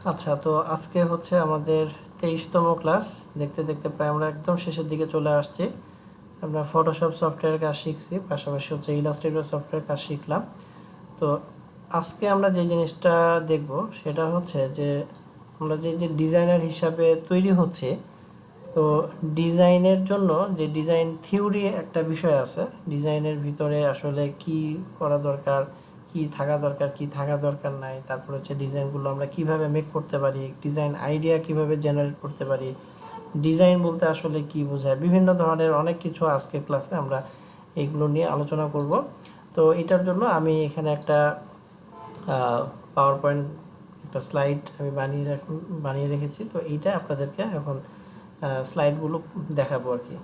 আচ্ছা, তো আজকে হচ্ছে আমাদের 23তম ক্লাস। দেখতে দেখতে প্রায় আমরা একদম শেষের দিকে চলে আসছি। আমরা ফটোশপ সফটওয়্যারের কাজ শিখছি, পাশাপাশি হচ্ছে ইলাস্ট্রেটর সফটওয়্যার কাজ শিখলাম। তো আজকে আমরা যে জিনিসটা দেখব সেটা হচ্ছে যে আমরা যে ডিজাইনার হিসাবে তৈরি হচ্ছে, তো ডিজাইনের জন্য যে ডিজাইন থিওরি একটা বিষয় আছে, ডিজাইনের ভিতরে আসলে কি করা দরকার, কি থাকা দরকার, কি থাকা দরকার নাই, তারপর হচ্ছে ডিজাইনগুলো আমরা কিভাবে মেক করতে পারি, ডিজাইন আইডিয়া কিভাবে জেনারেট করতে পারি, ডিজাইন বলতে আসলে কি বোঝায়, বিভিন্ন ধরনের অনেক কিছু আজকের ক্লাসে আমরা এইগুলো নিয়ে আলোচনা করব। তো এটার জন্য আমি এখানে একটা পাওয়ার পয়েন্ট একটা স্লাইড আমি বানিয়ে রেখেছি। তো এইটা আপনাদেরকে এখন স্লাইডগুলো দেখাবো আর কি।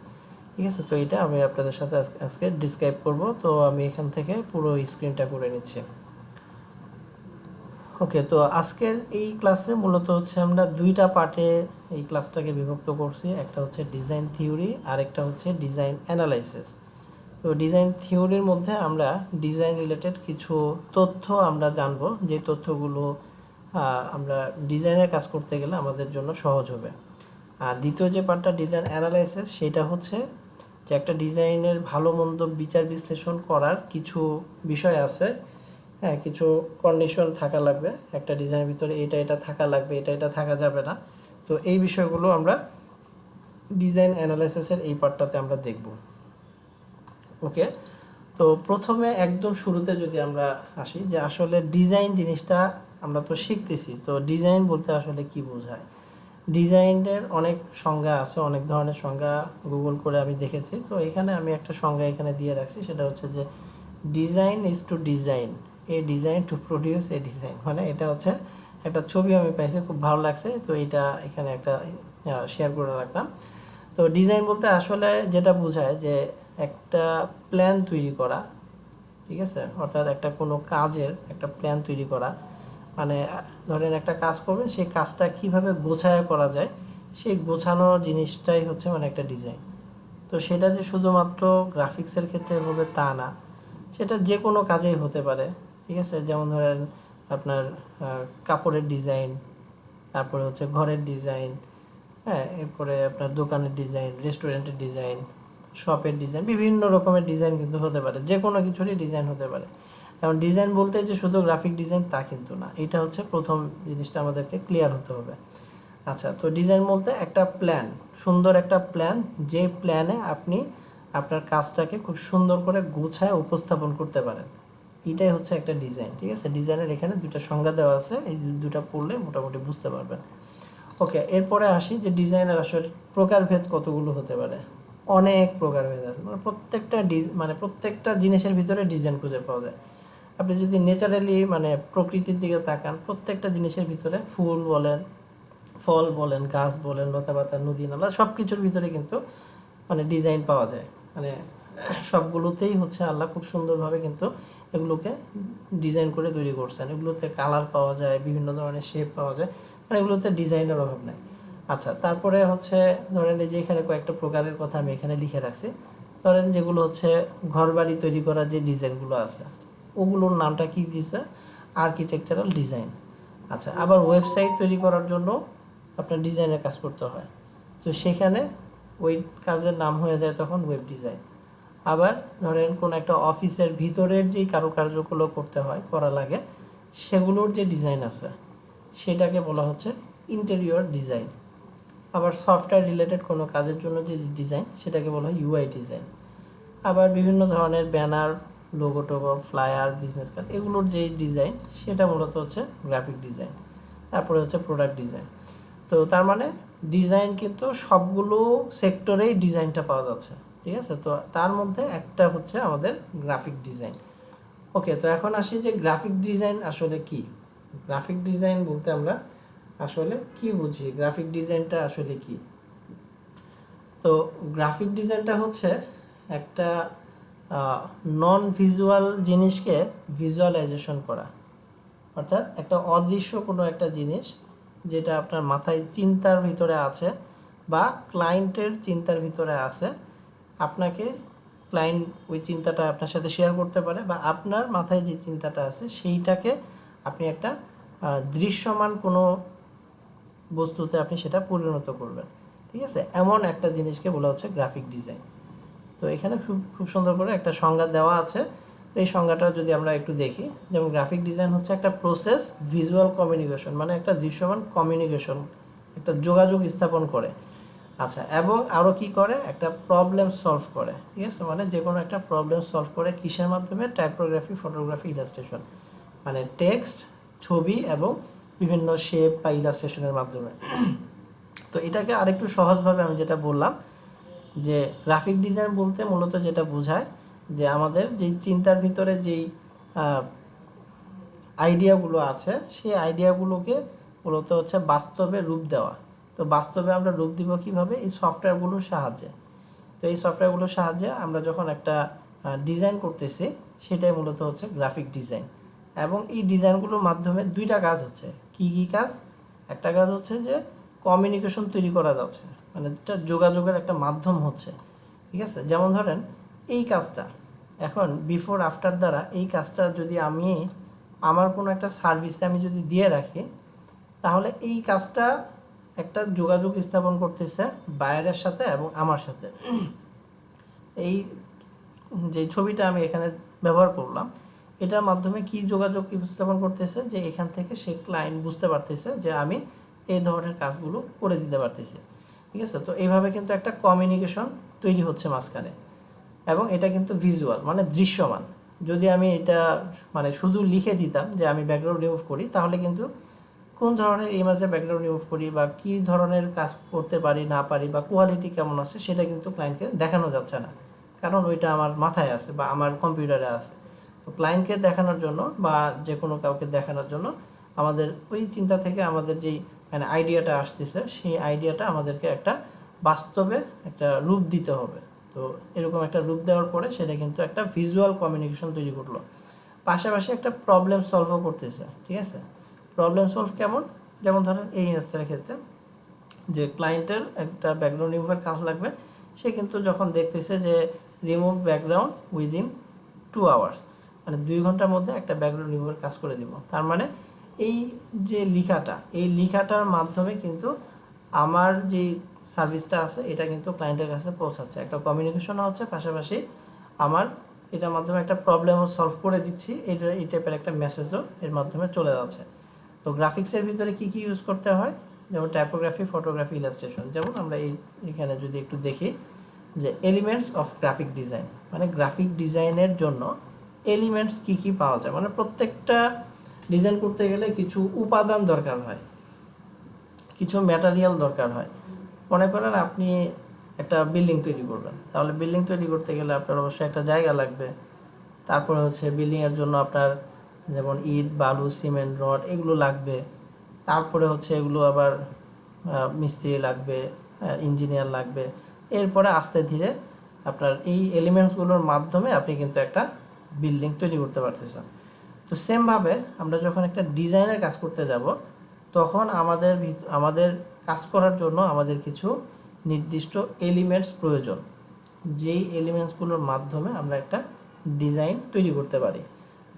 ঠিক আছে, তো এটা আমি আপনাদের সাথে আজকে ডিসক্রাইব করব। তো আমি এখান থেকে পুরো স্ক্রিনটা করে নিচ্ছি। ওকে, তো আজকের এই ক্লাসে মূলত হচ্ছে আমরা দুইটা পার্টে এই ক্লাসটাকে বিভক্ত করছি। একটা হচ্ছে ডিজাইন থিওরি আর একটা হচ্ছে ডিজাইন অ্যানালাইসিস। তো ডিজাইন থিওরির মধ্যে আমরা ডিজাইন রিলেটেড কিছু তথ্য আমরা জানবো, যে তথ্যগুলো আমরা ডিজাইনের কাজ করতে গেলে আমাদের জন্য সহজ হবে। আর দ্বিতীয় যে পার্টটা ডিজাইন অ্যানালাইসিস, সেটা হচ্ছে যে একটা ডিজাইনের ভালো মন্দ বিচার বিশ্লেষণ করার কিছু বিষয় আছে। হ্যাঁ, কিছু কন্ডিশন থাকা লাগবে একটা ডিজাইনের ভিতরে, এটা থাকা লাগবে, এটা থাকা যাবে না। তো এই বিষয়গুলো আমরা ডিজাইন অ্যানালাইসিসের এই পার্টটাতে আমরা দেখব। ওকে, তো প্রথমে একদম শুরুতে যদি আমরা আসি যে আসলে ডিজাইন জিনিসটা আমরা তো শিখতেছি, তো ডিজাইন বলতে আসলে কি বোঝায়। ডিজাইনের অনেক সংজ্ঞা আছে, অনেক ধরনের সংজ্ঞা গুগল করে আমি দেখেছি। তো এখানে আমি একটা সংজ্ঞা এখানে দিয়ে রাখছি, সেটা হচ্ছে যে design is to design a design to produce a design. মানে এটা হচ্ছে একটা ছবি আমি পাইছি, খুব ভালো লাগছে, তো এটা এখানে একটা শেয়ার করে রাখলাম। তো ডিজাইন বলতে আসলে যেটা বোঝায় যে একটা প্ল্যান তৈরি করা, ঠিক আছে, অর্থাৎ একটা কোনো কাজের একটা প্ল্যান তৈরি করা। মানে ধরেন একটা কাজ করবেন, সেই কাজটা কিভাবে গোছায় করা যায়, সেই গোছানো জিনিসটাই হচ্ছে মানে একটা ডিজাইন। তো সেটা যে শুধুমাত্র গ্রাফিক্সের ক্ষেত্রে হবে তা না, সেটা যে কোনো কাজেই হতে পারে। ঠিক আছে, যেমন ধরেন আপনার কাপড়ের ডিজাইন, তারপরে হচ্ছে ঘরের ডিজাইন, হ্যাঁ, এরপরে আপনার দোকানের ডিজাইন, রেস্টুরেন্টের ডিজাইন, শপের ডিজাইন, বিভিন্ন রকমের ডিজাইন কিন্তু হতে পারে, যে কোনো কিছুরই ডিজাইন হতে পারে। এখন ডিজাইন বলতে যে শুধু গ্রাফিক ডিজাইন তা কিন্তু না, এটা হচ্ছে প্রথম জিনিসটা আমাদেরকে ক্লিয়ার হতে হবে। আচ্ছা, তো ডিজাইন বলতে একটা প্ল্যান, সুন্দর একটা প্ল্যান, যে প্ল্যানে আপনি আপনার কাজটাকে খুব সুন্দর করে গোছায় উপস্থাপন করতে পারেন, এটাই হচ্ছে একটা ডিজাইন। ঠিক আছে, ডিজাইনের এখানে দুটো সংজ্ঞা দেওয়া আছে, এই দুটো পড়লে মোটামুটি বুঝতে পারবেন। ওকে, এরপরে আসি যে ডিজাইনের আসলে প্রকারভেদ কতগুলো হতে পারে। অনেক প্রকারভেদ আছে, মানে প্রত্যেকটা জিনিসের ভিতরে ডিজাইন খুঁজে পাওয়া যায়। আপনি যদি ন্যাচারালি মানে প্রকৃতির দিকে তাকান, প্রত্যেকটা জিনিসের ভিতরে ফুল বলেন, ফল বলেন, গাছ বলেন, লতাপাতা, নদী নালা, সব কিছুর ভিতরে কিন্তু মানে ডিজাইন পাওয়া যায়। মানে সবগুলোতেই হচ্ছে আল্লাহ খুব সুন্দরভাবে কিন্তু এগুলোকে ডিজাইন করে তৈরি করছেন। এগুলোতে কালার পাওয়া যায়, বিভিন্ন ধরনের শেপ পাওয়া যায়, মানে এগুলোতে ডিজাইনের অভাব নাই। আচ্ছা, তারপরে হচ্ছে ধরেন এই যে এখানে কয়েকটা প্রকারের কথা আমি এখানে লিখে রাখছি। ধরেন যেগুলো হচ্ছে ঘর বাড়ি তৈরি করা যে ডিজাইনগুলো আছে, ওগুলোর নামটা কি দিয়েছে, আর্কিটেকচারাল ডিজাইন। আচ্ছা, আবার ওয়েবসাইট তৈরি করার জন্য আপনার ডিজাইনের কাজ করতে হয়, তো সেখানে ওই কাজের নাম হয়ে যায় তখন ওয়েব ডিজাইন। আবার ধরেন কোন একটা অফিসের ভিতরের যেই কারুকার্যগুলো করতে হয়, করা লাগে, সেগুলোর যে ডিজাইন আছে সেটাকে বলা হচ্ছে ইন্টেরিয়র ডিজাইন। আবার সফটওয়্যার রিলেটেড কোনো কাজের জন্য যে ডিজাইন, সেটাকে বলা হয় ইউআই ডিজাইন। আবার বিভিন্ন ধরনের banner, logo Togo, flyer, business card, এগুলোর যে ডিজাইন, সেটা মূলত হচ্ছে গ্রাফিক ডিজাইন। তারপরে হচ্ছে প্রোডাক্ট ডিজাইন। তো তার মানে ডিজাইন কিন্তু সবগুলো সেক্টরেই ডিজাইনটা পাওয়া যাচ্ছে। ঠিক আছে, তো তার মধ্যে একটা হচ্ছে আমাদের গ্রাফিক ডিজাইন। ওকে, তো এখন আসি যে গ্রাফিক ডিজাইন আসলে কি। গ্রাফিক ডিজাইন বলতে আমরা আসলে কি বুঝি, গ্রাফিক ডিজাইনটা আসলে কি। তো গ্রাফিক ডিজাইনটা হচ্ছে একটা নন ভিজুয়াল জিনিসকে ভিজুয়ালাইজেশন করা, অর্থাৎ একটা অদৃশ্য কোনো একটা জিনিস যেটা আপনার মাথায় চিন্তার ভিতরে আছে বা ক্লায়েন্টের চিন্তার ভিতরে আছে, আপনাকে ক্লায়েন্ট ওই চিন্তাটা আপনার সাথে শেয়ার করতে পারে, বা আপনার মাথায় যে চিন্তাটা আছে সেইটাকে আপনি একটা দৃশ্যমান কোনো বস্তুতে আপনি সেটা পরিণত করবেন, ঠিক আছে? এমন একটা জিনিসকে বলা হচ্ছে গ্রাফিক ডিজাইন। তো এখানে খুব খুব সুন্দর করে একটা সংজ্ঞা দেওয়া আছে। তো এই সংজ্ঞাটা যদি আমরা একটু দেখি, যেমন গ্রাফিক ডিজাইন হচ্ছে একটা প্রসেস ভিজুয়াল কমিউনিকেশন, মানে একটা দৃশ্যমান কমিউনিকেশন, একটা যোগাযোগ স্থাপন করে। আচ্ছা, এবং আরও কি করে, একটা প্রবলেম সলভ করে, ঠিক আছে? মানে যে কোনো একটা প্রবলেম সলভ করে কিসের মাধ্যমে? টাইপোগ্রাফি, ফটোগ্রাফি, ইলাস্ট্রেশন, মানে টেক্সট, ছবি এবং বিভিন্ন শেপ বা ইলাস্ট্রেশনের মাধ্যমে। তো এটাকে আরেকটু সহজভাবে আমি যেটা বললাম যে গ্রাফিক ডিজাইন বলতে মূলত যেটা বোঝায় যে আমাদের যেই চিন্তার ভিতরে যেই আইডিয়াগুলো আছে সেই আইডিয়াগুলোকে মূলত হচ্ছে বাস্তবে রূপ দেওয়া। তো বাস্তবে আমরা রূপ দিব কিভাবে? এই সফটওয়্যারগুলোর সাহায্যে। তো এই সফটওয়্যারগুলোর সাহায্যে আমরা যখন একটা ডিজাইন করতেছি, সেটাই মূলত হচ্ছে গ্রাফিক ডিজাইন। এবং এই ডিজাইনগুলোর মাধ্যমে দুইটা কাজ হচ্ছে। কি কি কাজ? একটা কাজ হচ্ছে যে কমিউনিকেশন তৈরি করা যাচ্ছে, মানে এটা যোগাযোগের একটা মাধ্যম হচ্ছে, ঠিক আছে? যেমন ধরেন এই কাজটা, এখন বিফোর আফটার দ্বারা এই কাজটা যদি আমি আমার কোনো একটা সার্ভিসে আমি যদি দিয়ে রাখি, তাহলে এই কাজটা একটা যোগাযোগ স্থাপন করতেছে বায়ারের সাথে এবং আমার সাথে। এই যে ছবিটা আমি এখানে ব্যবহার করলাম, এটার মাধ্যমে কি যোগাযোগ স্থাপন করতেছে? যে এখান থেকে সে ক্লায়েন্ট বুঝতে পারতেছে যে আমি এই ধরনের কাজগুলো করে দিতে পারতেছি, ঠিক আছে? তো এইভাবে কিন্তু একটা কমিউনিকেশন তৈরি হচ্ছে মাঝখানে, এবং এটা কিন্তু ভিজুয়াল, মানে দৃশ্যমান। যদি আমি এটা মানে শুধু লিখে দিতাম যে আমি ব্যাকগ্রাউন্ড রিমুভ করি, তাহলে কিন্তু কোন ধরনের ইমেজে ব্যাকগ্রাউন্ড রিমুভ করি বা কী ধরনের কাজ করতে পারি না পারি বা কোয়ালিটি কেমন আছে, সেটা কিন্তু ক্লায়েন্টকে দেখানো যাচ্ছে না, কারণ ওইটা আমার মাথায় আছে বা আমার কম্পিউটারে আছে। তো ক্লায়েন্টকে দেখানোর জন্য বা যে কোনো কাউকে দেখানোর জন্য আমাদের ওই চিন্তা থেকে আমাদের যেই মানে আইডিয়াটা আসতেছে, সেই আইডিয়াটা আমাদেরকে একটা বাস্তবে একটা রূপ দিতে হবে। তো এরকম একটা রূপ দেওয়ার পরে সেটা কিন্তু একটা ভিজুয়াল কমিউনিকেশন তৈরি করলো, পাশাপাশি একটা প্রবলেম সলভও করতেছে, ঠিক আছে? প্রবলেম সলভ কেমন? যেমন ধরেন এই ইমেজটার ক্ষেত্রে যে ক্লায়েন্টের একটা ব্যাকগ্রাউন্ড রিমুভের কাজ লাগবে, সে কিন্তু যখন দেখতেছে যে রিমুভ ব্যাকগ্রাউন্ড উইদিন 2 আওয়ার্স, মানে 2 ঘন্টার মধ্যে একটা ব্যাকগ্রাউন্ড রিমুভের কাজ করে দিব, তার মানে এই যে লেখাটা, এই লেখাটার মাধ্যমে কিন্তু আমার যে সার্ভিসটা আছে এটা কিন্তু ক্লায়েন্টের কাছে পৌঁছাচ্ছে, একটা কমিউনিকেশনও হচ্ছে, পাশাপাশি আমার এটার মাধ্যমে একটা প্রবলেমও সলভ করে দিচ্ছি, এই টাইপের একটা মেসেজও এর মাধ্যমে চলে যাচ্ছে। তো গ্রাফিক্সের ভিতরে কি কি ইউজ করতে হয়? যেমন টাইপোগ্রাফি, ফটোগ্রাফি, ইলাস্ট্রেশন। যেমন আমরা এখানে যদি একটু দেখি যে এলিমেন্টস অফ গ্রাফিক ডিজাইন, মানে গ্রাফিক ডিজাইনের জন্য এলিমেন্টস কি কি পাওয়া যায়, মানে প্রত্যেকটা ডিজাইন করতে গেলে কিছু উপাদান দরকার হয়, কিছু ম্যাটেরিয়াল দরকার হয়। মনে করেন আপনি একটা বিল্ডিং তৈরি করবেন, তাহলে বিল্ডিং তৈরি করতে গেলে আপনার অবশ্যই একটা জায়গা লাগবে। তারপরে হচ্ছে বিল্ডিংয়ের জন্য আপনার যেমন ইট, বালু, সিমেন্ট, রড এগুলো লাগবে। তারপরে হচ্ছে এগুলো আবার মিস্ত্রি লাগবে, ইঞ্জিনিয়ার লাগবে। এরপরে আস্তে ধীরে আপনার এই এলিমেন্টসগুলোর মাধ্যমে আপনি কিন্তু একটা বিল্ডিং তৈরি করতে পারতেছেন। তো সেমভাবে আমরা যখন একটা ডিজাইনের কাজ করতে যাব, তখন আমাদের কাজ করার জন্য আমাদের কিছু নির্দিষ্ট এলিমেন্টস প্রয়োজন, যেই এলিমেন্টসগুলোর মাধ্যমে আমরা একটা ডিজাইন তৈরি করতে পারি।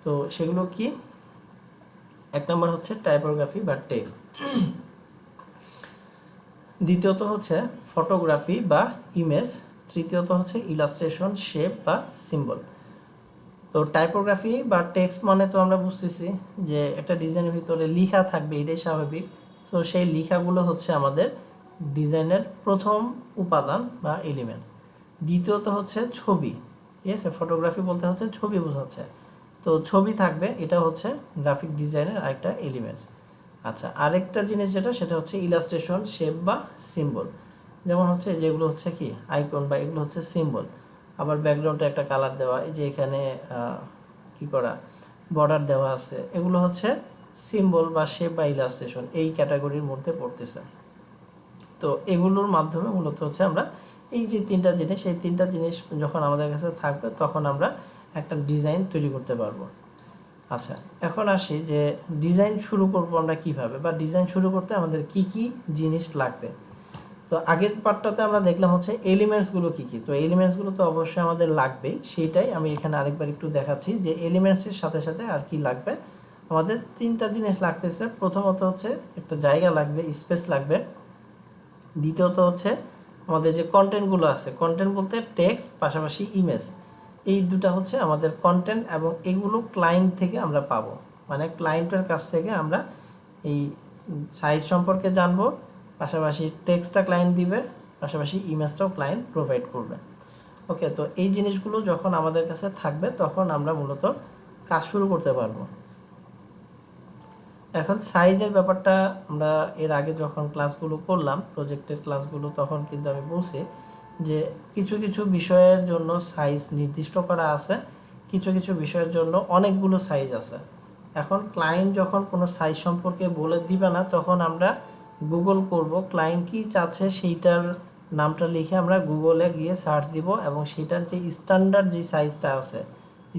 তো সেগুলো কি? এক নম্বর হচ্ছে টাইপোগ্রাফি বা টেক্সট, দ্বিতীয়ত হচ্ছে ফটোগ্রাফি বা ইমেজ, তৃতীয়ত হচ্ছে ইলাস্ট্রেশন, শেপ বা সিম্বল। তো টাইপোগ্রাফি বা টেক্সট মানে তো আমরা বুঝতেছি যে একটা ডিজাইনের ভিতরে লেখা থাকবে, এটাই স্বাভাবিক। তো সেই লেখাগুলো হচ্ছে আমাদের ডিজাইনের প্রথম উপাদান বা এলিমেন্ট। দ্বিতীয়ত হচ্ছে ছবি, ঠিক আছে? ফটোগ্রাফি বলতে হচ্ছে ছবি বোঝাচ্ছে, তো ছবি থাকবে, এটা হচ্ছে গ্রাফিক ডিজাইনের আরেকটা এলিমেন্টস। আচ্ছা, আরেকটা জিনিস যেটা, সেটা হচ্ছে ইলাস্ট্রেশন, শেপ বা সিম্বল। যেমন হচ্ছে যেগুলো হচ্ছে কি আইকন বা এগুলো হচ্ছে সিম্বল। আবার ব্যাকগ্রাউন্ডে একটা কালার দেওয়া, এই যে এখানে কি করা বর্ডার দেওয়া আছে, এগুলো হচ্ছে সিম্বল বা শেপ বা ইলাস্ট্রেশন, এই ক্যাটাগরির মধ্যে পড়তেছে। তো এগুলোর মাধ্যমে মূলত হচ্ছে আমরা এই যে তিনটা জিনিস, এই তিনটা জিনিস যখন আমাদের কাছে থাকবে, তখন আমরা একটা ডিজাইন তৈরি করতে পারবো। আচ্ছা, এখন আসি যে ডিজাইন শুরু করব আমরা কিভাবে, বা ডিজাইন শুরু করতে আমাদের কি কি জিনিস লাগবে। তো আগের পার্টটাতে আমরা দেখলাম হচ্ছে এলিমেন্টসগুলো কী কী। তো এলিমেন্টসগুলো তো অবশ্যই আমাদের লাগবেই, সেইটাই আমি এখানে আরেকবার একটু দেখাচ্ছি যে এলিমেন্টসের সাথে সাথে আর কি লাগবে। আমাদের তিনটা জিনিস লাগতেছে। প্রথমত হচ্ছে একটা জায়গা লাগবে, স্পেস লাগবে। দ্বিতীয়ত হচ্ছে আমাদের যে কন্টেন্টগুলো আছে, কন্টেন্ট বলতে টেক্সট পাশাপাশি ইমেজ, এই দুটা হচ্ছে আমাদের কন্টেন্ট, এবং এগুলো ক্লায়েন্ট থেকে আমরা পাবো, মানে ক্লায়েন্টের কাছ থেকে আমরা এই সাইজ সম্পর্কে জানবো, পাশাপাশি টেক্সটটা ক্লায়েন্ট দিবে, পাশাপাশি ইমেজটাও ক্লায়েন্ট প্রোভাইড করবে। ওকে, তো এই জিনিসগুলো যখন আমাদের কাছে থাকবে তখন আমরা মূলত কাজ শুরু করতে পারবো। এখন সাইজের ব্যাপারটা আমরা এর আগে যখন ক্লাসগুলো করলাম, প্রজেক্টের ক্লাসগুলো, তখন কিন্তু আমি বলছি যে কিছু কিছু বিষয়ের জন্য সাইজ নির্দিষ্ট করা আছে, কিছু কিছু বিষয়ের জন্য অনেকগুলো সাইজ আছে। এখন ক্লায়েন্ট যখন কোনো সাইজ সম্পর্কে বলে দিবে না, তখন আমরা গুগল করব, ক্লায়েন্ট কী চাচ্ছে সেইটার নামটা লিখে আমরা গুগলে গিয়ে সার্চ দিব, এবং সেইটার যে স্ট্যান্ডার্ড যে সাইজটা আছে,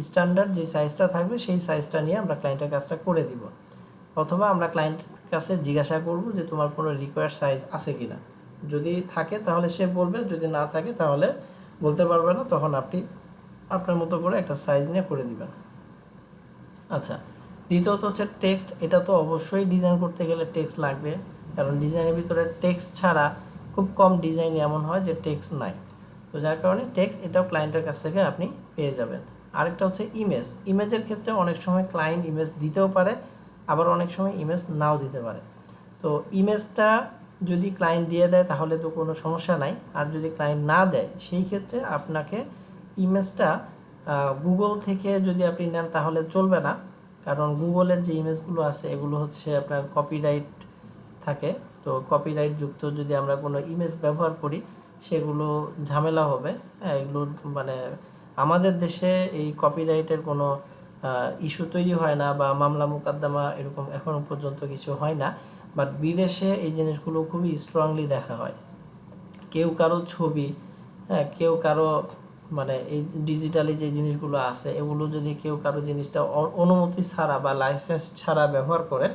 স্ট্যান্ডার্ড যে সাইজটা থাকবে সেই সাইজটা নিয়ে আমরা ক্লায়েন্টের কাজটা করে দিব। অথবা আমরা ক্লায়েন্টের কাছে জিজ্ঞাসা করব যে তোমার কোনো রিকোয়ার্ড সাইজ আছে কি না। যদি থাকে তাহলে সে বলবে, যদি না থাকে তাহলে বলতে পারবে না, তখন আপনি আপনার মতো করে একটা সাইজ নিয়ে করে দিবেন। আচ্ছা, দ্বিতীয়ত হচ্ছে টেক্সট। এটা তো অবশ্যই ডিজাইন করতে গেলে টেক্সট লাগবে, কারণ ডিজাইনের ভিতরে টেক্সট ছাড়া খুব কম ডিজাইন এমন হয় যে টেক্সট নাই। তো যার কারণে টেক্সট এটাও ক্লায়েন্টের কাছ থেকে আপনি পেয়ে যাবেন। আরেকটা হচ্ছে ইমেজ। ইমেজের ক্ষেত্রে অনেক সময় ক্লায়েন্ট ইমেজ দিতেও পারে, আবার অনেক সময় ইমেজ নাও দিতে পারে। তো ইমেজটা যদি ক্লায়েন্ট দিয়ে দেয় তাহলে তো কোনো সমস্যা নাই, আর যদি ক্লায়েন্ট না দেয় সেই ক্ষেত্রে আপনাকে ইমেজটা গুগল থেকে যদি আপনি নেন তাহলে চলবে না, কারণ গুগলের যে ইমেজগুলো আছে এগুলো হচ্ছে আপনার কপিরাইট থাকে। তো কপিরাইট যুক্ত যদি আমরা কোনো ইমেজ ব্যবহার করি সেগুলো ঝামেলা হবে। হ্যাঁ, এগুলো মানে আমাদের দেশে এই কপিরাইটের কোনো ইস্যু তৈরি হয় না, বা মামলা মোকদ্দমা এরকম এখনও পর্যন্ত কিছু হয় না। বাট বিদেশে এই জিনিসগুলো খুবই স্ট্রংলি দেখা হয়। কেউ কারো ছবি, হ্যাঁ, কেউ কারো মানে এই ডিজিটালি যে জিনিসগুলো আছে এগুলো যদি কেউ কারো জিনিসটা অনুমতি ছাড়া বা লাইসেন্স ছাড়া ব্যবহার করে,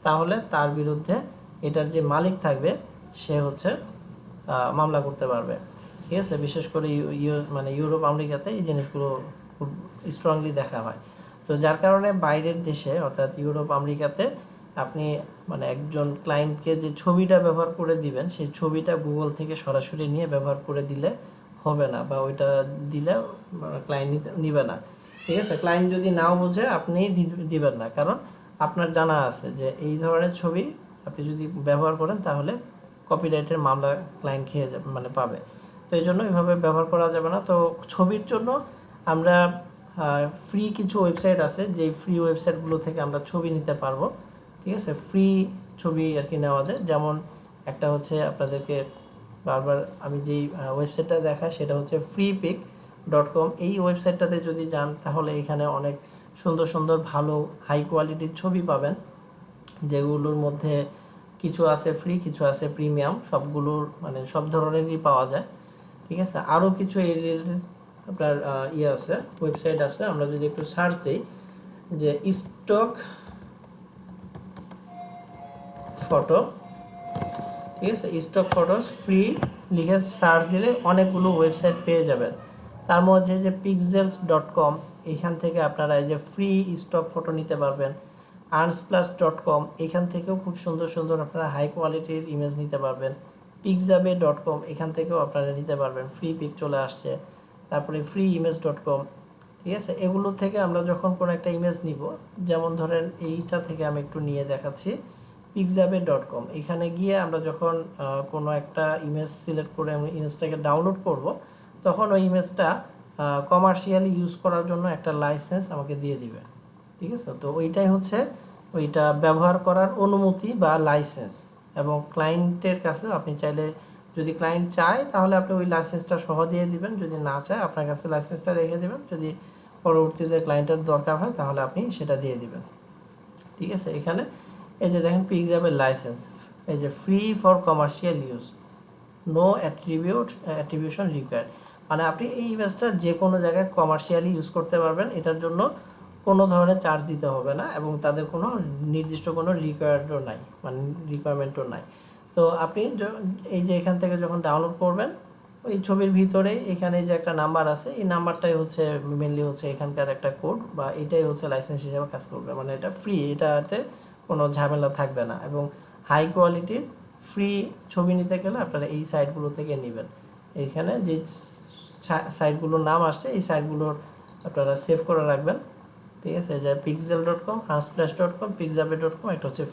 তাহলে তার বিরুদ্ধে এটার যে মালিক থাকবে সে হচ্ছে মামলা করতে পারবে। ঠিক আছে, বিশেষ করে মানে ইউরোপ আমেরিকাতে এই জিনিসগুলো খুব স্ট্রংলি দেখা হয়। তো যার কারণে বাইরের দেশে অর্থাৎ ইউরোপ আমেরিকাতে আপনি মানে একজন ক্লায়েন্টকে যে ছবিটা ব্যবহার করে দিবেন সেই ছবিটা গুগল থেকে সরাসরি নিয়ে ব্যবহার করে দিলে হবে না, বা ওইটা দিলে ক্লায়েন্ট নিবে না। ঠিক আছে, ক্লায়েন্ট যদি নাও বোঝে আপনি দিবেন না, কারণ আপনার জানা আছে যে এই ধরনের ছবি আপনি যদি ব্যবহার করেন তাহলে কপিরাইটের মামলা ক্লায়েন্ট খেয়ে যাবে, মানে পাবে। তো এই জন্য এইভাবে ব্যবহার করা যাবে না। তো ছবির জন্য আমরা ফ্রি কিছু ওয়েবসাইট আছে, যেই ফ্রি ওয়েবসাইটগুলো থেকে আমরা ছবি নিতে পারবো। ঠিক আছে, ফ্রি ছবি আর কি নেওয়া যায়। যেমন একটা হচ্ছে আপনাদেরকে বারবার আমি যেই ওয়েবসাইটটা দেখাই সেটা হচ্ছে freepik.com। এই ওয়েবসাইটটাতে যদি যান তাহলে এখানে অনেক সুন্দর সুন্দর ভালো হাই কোয়ালিটির ছবি পাবেন, যেগুলোর মধ্যে কিছু আছে ফ্রি, কিছু আছে প্রিমিয়াম, সবগুলোর মানে সব ধরনেরই পাওয়া যায়। ঠিক আছে, আরও কিছু এই রিলেটেড আপনার আছে, ওয়েবসাইট আছে। আমরা যদি একটু সার্চ দিই যে স্টক ফটো, ঠিক আছে, স্টক ফটোস ফ্রি লিখে সার্চ দিলে অনেকগুলো ওয়েবসাইট পেয়ে যাবেন। তার মধ্যে যে pixels.com, এখান থেকে আপনারা এই যে ফ্রি স্টক ফটো নিতে পারবেন। arnsplus.com, এখান থেকেও খুব সুন্দর সুন্দর আপনারা হাই কোয়ালিটির ইমেজ নিতে পারবেন। pixabay.com, এখান থেকেও আপনারা নিতে পারবেন, ফ্রি পিক চলে আসছে। তারপরে freeimage.com, ঠিক আছে, এগুলো থেকে আমরা যখন কোনো একটা ইমেজ নিব, যেমন ধরেন এইটা থেকে আমি একটু নিয়ে দেখাচ্ছি, pixabay.com, এখানে গিয়ে আমরা যখন কোনো একটা ইমেজ সিলেক্ট করে আমি ইমেজটাকে ডাউনলোড করব, তখন ওই ইমেজটা কমার্শিয়ালি ইউজ করার জন্য একটা লাইসেন্স আমাকে দিয়ে দিবে। ঠিক আছে, তো ওইটাই হচ্ছে ওইটা ব্যবহার করার অনুমতি বা লাইসেন্স। এবং ক্লায়েন্টের কাছে আপনি চাইলে, যদি ক্লায়েন্ট চায় তাহলে আপনি ওই লাইসেন্সটা সহ দিয়ে দিবেন, যদি না চায় আপনার কাছে লাইসেন্সটা রেখে দেবেন, যদি পরবর্তীতে ক্লায়েন্টের দরকার হয় তাহলে আপনি সেটা দিয়ে দিবেন। ঠিক আছে, এখানে এই যে দেখেন পিক্সাবের লাইসেন্স, এই যে free for commercial use, no attribution required, মানে আপনি এই ইমেজটা যে কোনো জায়গায় কমার্শিয়ালি ইউজ করতে পারবেন, এটার জন্য কোনো ধরনের চার্জ দিতে হবে না, এবং তাদের কোনো নির্দিষ্ট কোনো রিকোয়ার্ডও নাই, মানে রিকোয়ারমেন্টও নাই। তো আপনি এই যে এখান থেকে যখন ডাউনলোড করবেন এই ছবির ভিতরে এখানে যে একটা নাম্বার আছে, এই নাম্বারটাই হচ্ছে মেনলি হচ্ছে এখানকার একটা কোড, বা এটাই হচ্ছে লাইসেন্স হিসেবে কাজ করবে। মানে এটা ফ্রি, এটাতে কোনো ঝামেলা থাকবে না। এবং হাই কোয়ালিটির ফ্রি ছবি নিতে গেলে আপনারা এই সাইটগুলো থেকে নেবেন। এইখানে যে সাইটগুলোর নাম আসছে এই সাইটগুলোর আপনারা সেভ করে রাখবেন, ঠিক আছে? যে pixel.com, unsplash.com, pixabay.com, একটা হচ্ছে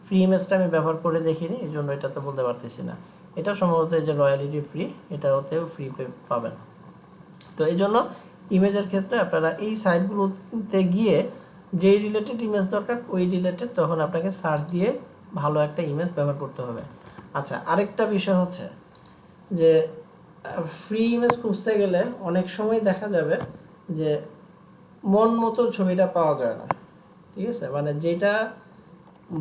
ফ্রি ইমেজটা আমি ব্যবহার করে দেখিনি, এই জন্য এটাতে বলতে পারতেছি না। এটা সম্ভবত এই যে রয়্যালিটি ফ্রি, এটাতেও ফ্রি পাবেন। তো এই জন্য ইমেজের ক্ষেত্রে আপনারা এই সাইটগুলোতে গিয়ে যেই রিলেটেড ইমেজ দরকার ওই রিলেটেড তখন আপনাকে সার্চ দিয়ে ভালো একটা ইমেজ ব্যবহার করতে হবে। আচ্ছা, আরেকটা বিষয় হচ্ছে যে ফ্রি ইমেজ খুঁজতে গেলে অনেক সময় দেখা যাবে যে মন মতো ছবিটা পাওয়া যায় না, ঠিক আছে? মানে যেটা,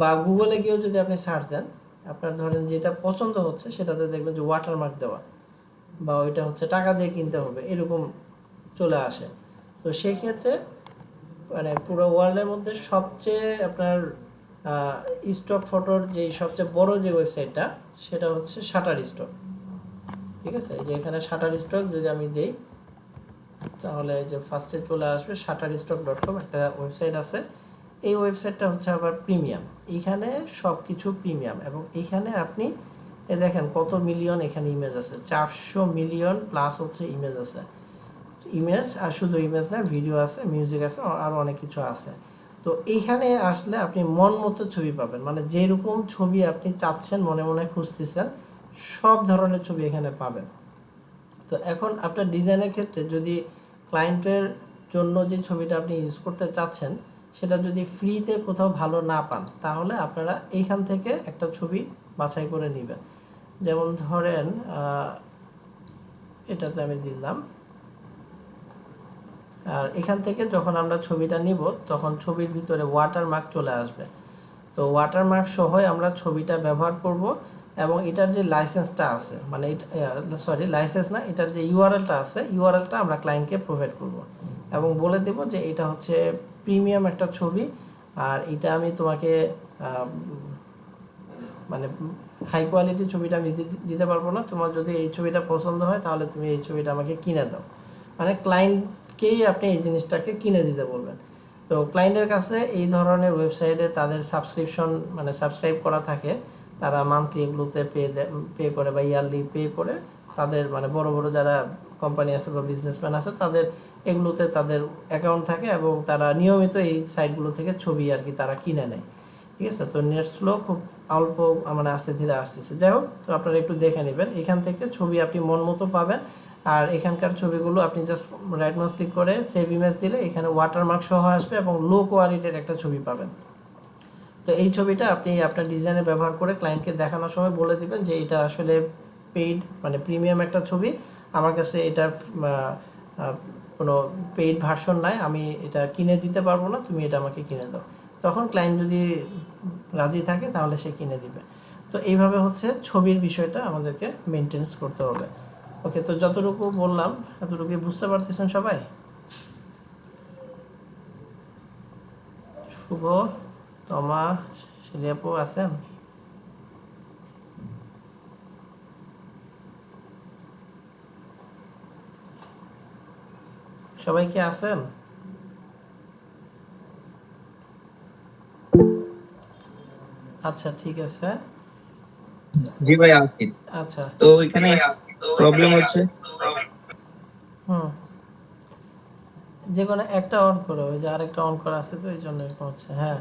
বা গুগলে গিয়েও যদি আপনি সার্চ দেন, আপনার ধরেন যেটা পছন্দ হচ্ছে সেটাতে দেখবেন যে ওয়াটারমার্ক দেওয়া, বা ওইটা হচ্ছে টাকা দিয়ে কিনতে হবে, এরকম চলে আসে। তো সেই ক্ষেত্রে মানে পুরো ওয়ার্ল্ডের মধ্যে সবচেয়ে আপনার স্টক ফটোর যে সবচেয়ে বড় যে ওয়েবসাইটটা সেটা হচ্ছে শাটারস্টক, ঠিক আছে? এই যে এখানে শাটারস্টক যদি আমি দেই তাহলে যে ফার্স্টে চলে আসবে shutterstock.com, একটা ওয়েবসাইট আছে। এই ওয়েবসাইটটা হচ্ছে আবার প্রিমিয়াম, এইখানে সব কিছু প্রিমিয়াম। এবং এইখানে আপনি দেখেন কত মিলিয়ন এখানে ইমেজ আছে, 400 মিলিয়ন প্লাস হচ্ছে ইমেজ আছে। ইমেজ, আর শুধু ইমেজ না, ভিডিও আছে, মিউজিক আছে, আরও অনেক কিছু আছে। তো এইখানে আসলে আপনি মন মতো ছবি পাবেন, মানে যেরকম ছবি আপনি চাচ্ছেন, মনে মনে খুঁজতেছেন, সব ধরনের ছবি এখানে পাবেন। তো এখন আপনার ডিজাইনের ক্ষেত্রে যদি ক্লায়েন্টের জন্য যে ছবিটা আপনি ইউজ করতে চাচ্ছেন সেটা যদি ফ্রিতে কোথাও ভালো না পান, তাহলে আপনারা এইখান থেকে একটা ছবি বাছাই করে নেবেন। যেমন ধরেন এটাতে আমি দিলাম, আর এখান থেকে যখন আমরা ছবিটা নিব তখন ছবির ভিতরে ওয়াটারমার্ক চলে আসবে। তো ওয়াটারমার্ক সহই আমরা ছবিটা ব্যবহার করব। এবং এটার যে লাইসেন্সটা আছে, মানে সরি লাইসেন্স না, এটার যে ইউআরএলটা আছে, ইউআরএলটা আমরা ক্লায়েন্টকে প্রোভাইড করব এবং বলে দেব যে এটা হচ্ছে প্রিমিয়াম একটা ছবি, আর এটা আমি তোমাকে মানে হাই কোয়ালিটির ছবিটা আমি দিতে পারবো না, তোমার যদি এই ছবিটা পছন্দ হয় তাহলে তুমি এই ছবিটা আমাকে কিনে দাও। মানে ক্লায়েন্টকেই আপনি এই জিনিসটাকে কিনে দিতে বলবেন। তো ক্লায়েন্টের কাছে এই ধরনের ওয়েবসাইটে তাদের সাবস্ক্রিপশন, মানে সাবস্ক্রাইব করা থাকে, তারা মান্থলি এগুলোতে পে করে বা ইয়ারলি পে করে, তাদের মানে বড় বড় যারা কোম্পানি আছে বা বিজনেসম্যান আছে তাদের এগুলোতে তাদের অ্যাকাউন্ট থাকে এবং তারা নিয়মিত এই সাইটগুলো থেকে ছবি আর কি তারা কিনে নেয়, ঠিক আছে? তো নেট স্লো খুব অল্প, মানে আস্তে ধীরে আসতেছে। যাই হোক, তো আপনারা একটু দেখে নেবেন, এখান থেকে ছবি আপনি মন মতো পাবেন। আর এখানকার ছবিগুলো আপনি জাস্ট রাইট মাউস ক্লিক করে সেভ ইমেজ দিলে এখানে ওয়াটারমার্ক সহ আসবে এবং লো কোয়ালিটির একটা ছবি পাবেন। তো এই ছবিটা আপনি আপনার ডিজাইনে ব্যবহার করে ক্লায়েন্টকে দেখানোর সময় বলে দিবেন যে এটা আসলে পেইড, মানে প্রিমিয়াম একটা ছবি, আমার কাছে এটার কোনো পেইড ভার্সন নাই, আমি এটা কিনে দিতে পারবো না, তুমি এটা আমাকে কিনে দাও। তখন ক্লায়েন্ট যদি রাজি থাকে তাহলে সে কিনে দিবে। তো এইভাবে হচ্ছে ছবির বিষয়টা আমাদেরকে মেনটেন্স করতে হবে। ওকে, তো যতটুকু বললাম এতটুকুই বুঝতে পারতেছেন সবাই? শুভ, তমা, শিলিয়াপু আছেন? সবাই কি আছেন? আচ্ছা, ঠিক আছে। জি ভাই আছি। আচ্ছা, তো এখানে প্রবলেম হচ্ছে হুম, যে কোনো একটা অন করো, ওই যে আরেকটা অন করা আছে তো এই জন্য এরকম হচ্ছে। হ্যাঁ,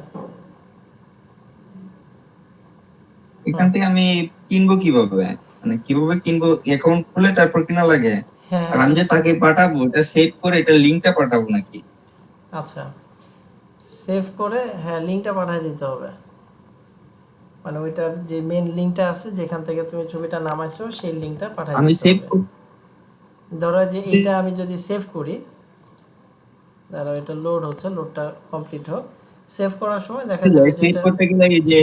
এখান হুম, থেকে আমি কিনবো কিভাবে, মানে কিভাবে কিনবো? অ্যাকাউন্ট খুলে তারপর কিনা লাগে? হ্যাঁ, আর হ্যাঁ, আমি যে তাকে পাঠাবো এটা সেভ করে এটা লিংকটা পাঠাবো নাকি? আচ্ছা, সেভ করে হ্যাঁ লিঙ্কটা পাঠিয়ে দিতে হবে। মানে ওইটার যে মেন লিঙ্কটা আছে যেখান থেকে তুমি ছবিটা নামাইছো সেই লিঙ্কটা পাঠিয়ে আমি দিতে সেভ হবে। ধরো যে এইটা আমি যদি সেভ করি, ধরো এটা লোড হচ্ছে, লোডটা কমপ্লিট হোক। সেভ করার সময় দেখা যাবে যে সেভ এটা করতে গেলে এই যে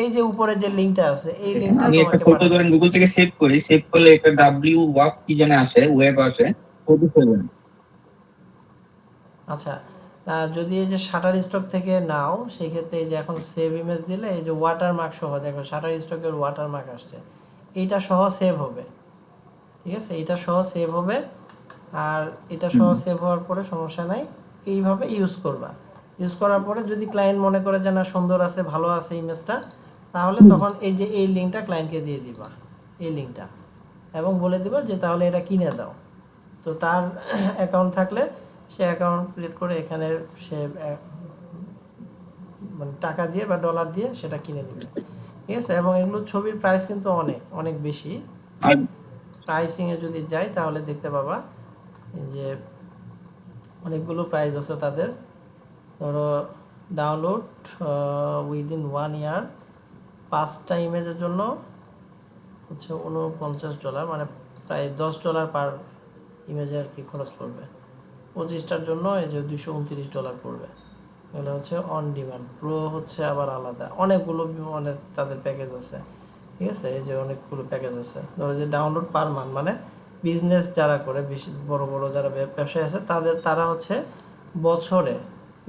এই যে উপরে যে লিঙ্কটা আছে এই লিঙ্কটা আমি একটা তোমাকে ফটো পাঠাতে ধরেন হবে। গুগল থেকে সেভ করি, সেভ করলে এটা ডাব্লিউ ওয়াক কি জানে আসে, ওয়েব আসে 47। আচ্ছা, যদি এই যে শাটার স্টক থেকে নাও সেই ক্ষেত্রে এই যে এখন সেভ ইমেজ দিলে এই যে ওয়াটারমার্ক সহ দেখো শাটার স্টকের ওয়াটারমার্ক আসছে, এইটা সহ সেভ হবে, ঠিক আছে, এটা সহ সেভ হবে। আর এটা সহ সেভ হওয়ার পরে সমস্যা নাই, এইভাবে ইউজ করবা। ইউজ করার পরে যদি ক্লায়েন্ট মনে করে যে না সুন্দর আছে, ভালো আছে ইমেজটা, তাহলে তখন এই যে এই লিঙ্কটা ক্লায়েন্টকে দিয়ে দিবা, এই লিঙ্কটা, এবং বলে দিবা যে তাহলে এটা কিনে দাও। তো তার অ্যাকাউন্ট থাকলে সে অ্যাকাউন্ট ক্রিয়েট করে এখানে সে মানে টাকা দিয়ে বা ডলার দিয়ে সেটা কিনে নেবে। ঠিক আছে, এবং এগুলো ছবির প্রাইস কিন্তু অনেক অনেক বেশি। আর প্রাইসিংয়ে যদি যাই তাহলে দেখতে পাবা যে অনেকগুলো প্রাইস আছে তাদের। ধরো ডাউনলোড উইদিন 1 ইয়ার 5টা ইমেজের জন্য হচ্ছে $49, মানে প্রায় $10 পার ইমেজে আর কি খরচ পড়বে। 25টার জন্য এই যে $229 পড়বে। এগুলো হচ্ছে অন ডিমান্ড। প্রো হচ্ছে আবার আলাদা, অনেকগুলো অনেক তাদের প্যাকেজ আছে। ঠিক আছে, এই যে অনেকগুলো প্যাকেজ আছে। ধরো যে ডাউনলোড পার মান্থ, মানে বিজনেস যারা করে, বেশি বড় বড় যারা ব্যবসায়ী আছে তারা হচ্ছে বছরে,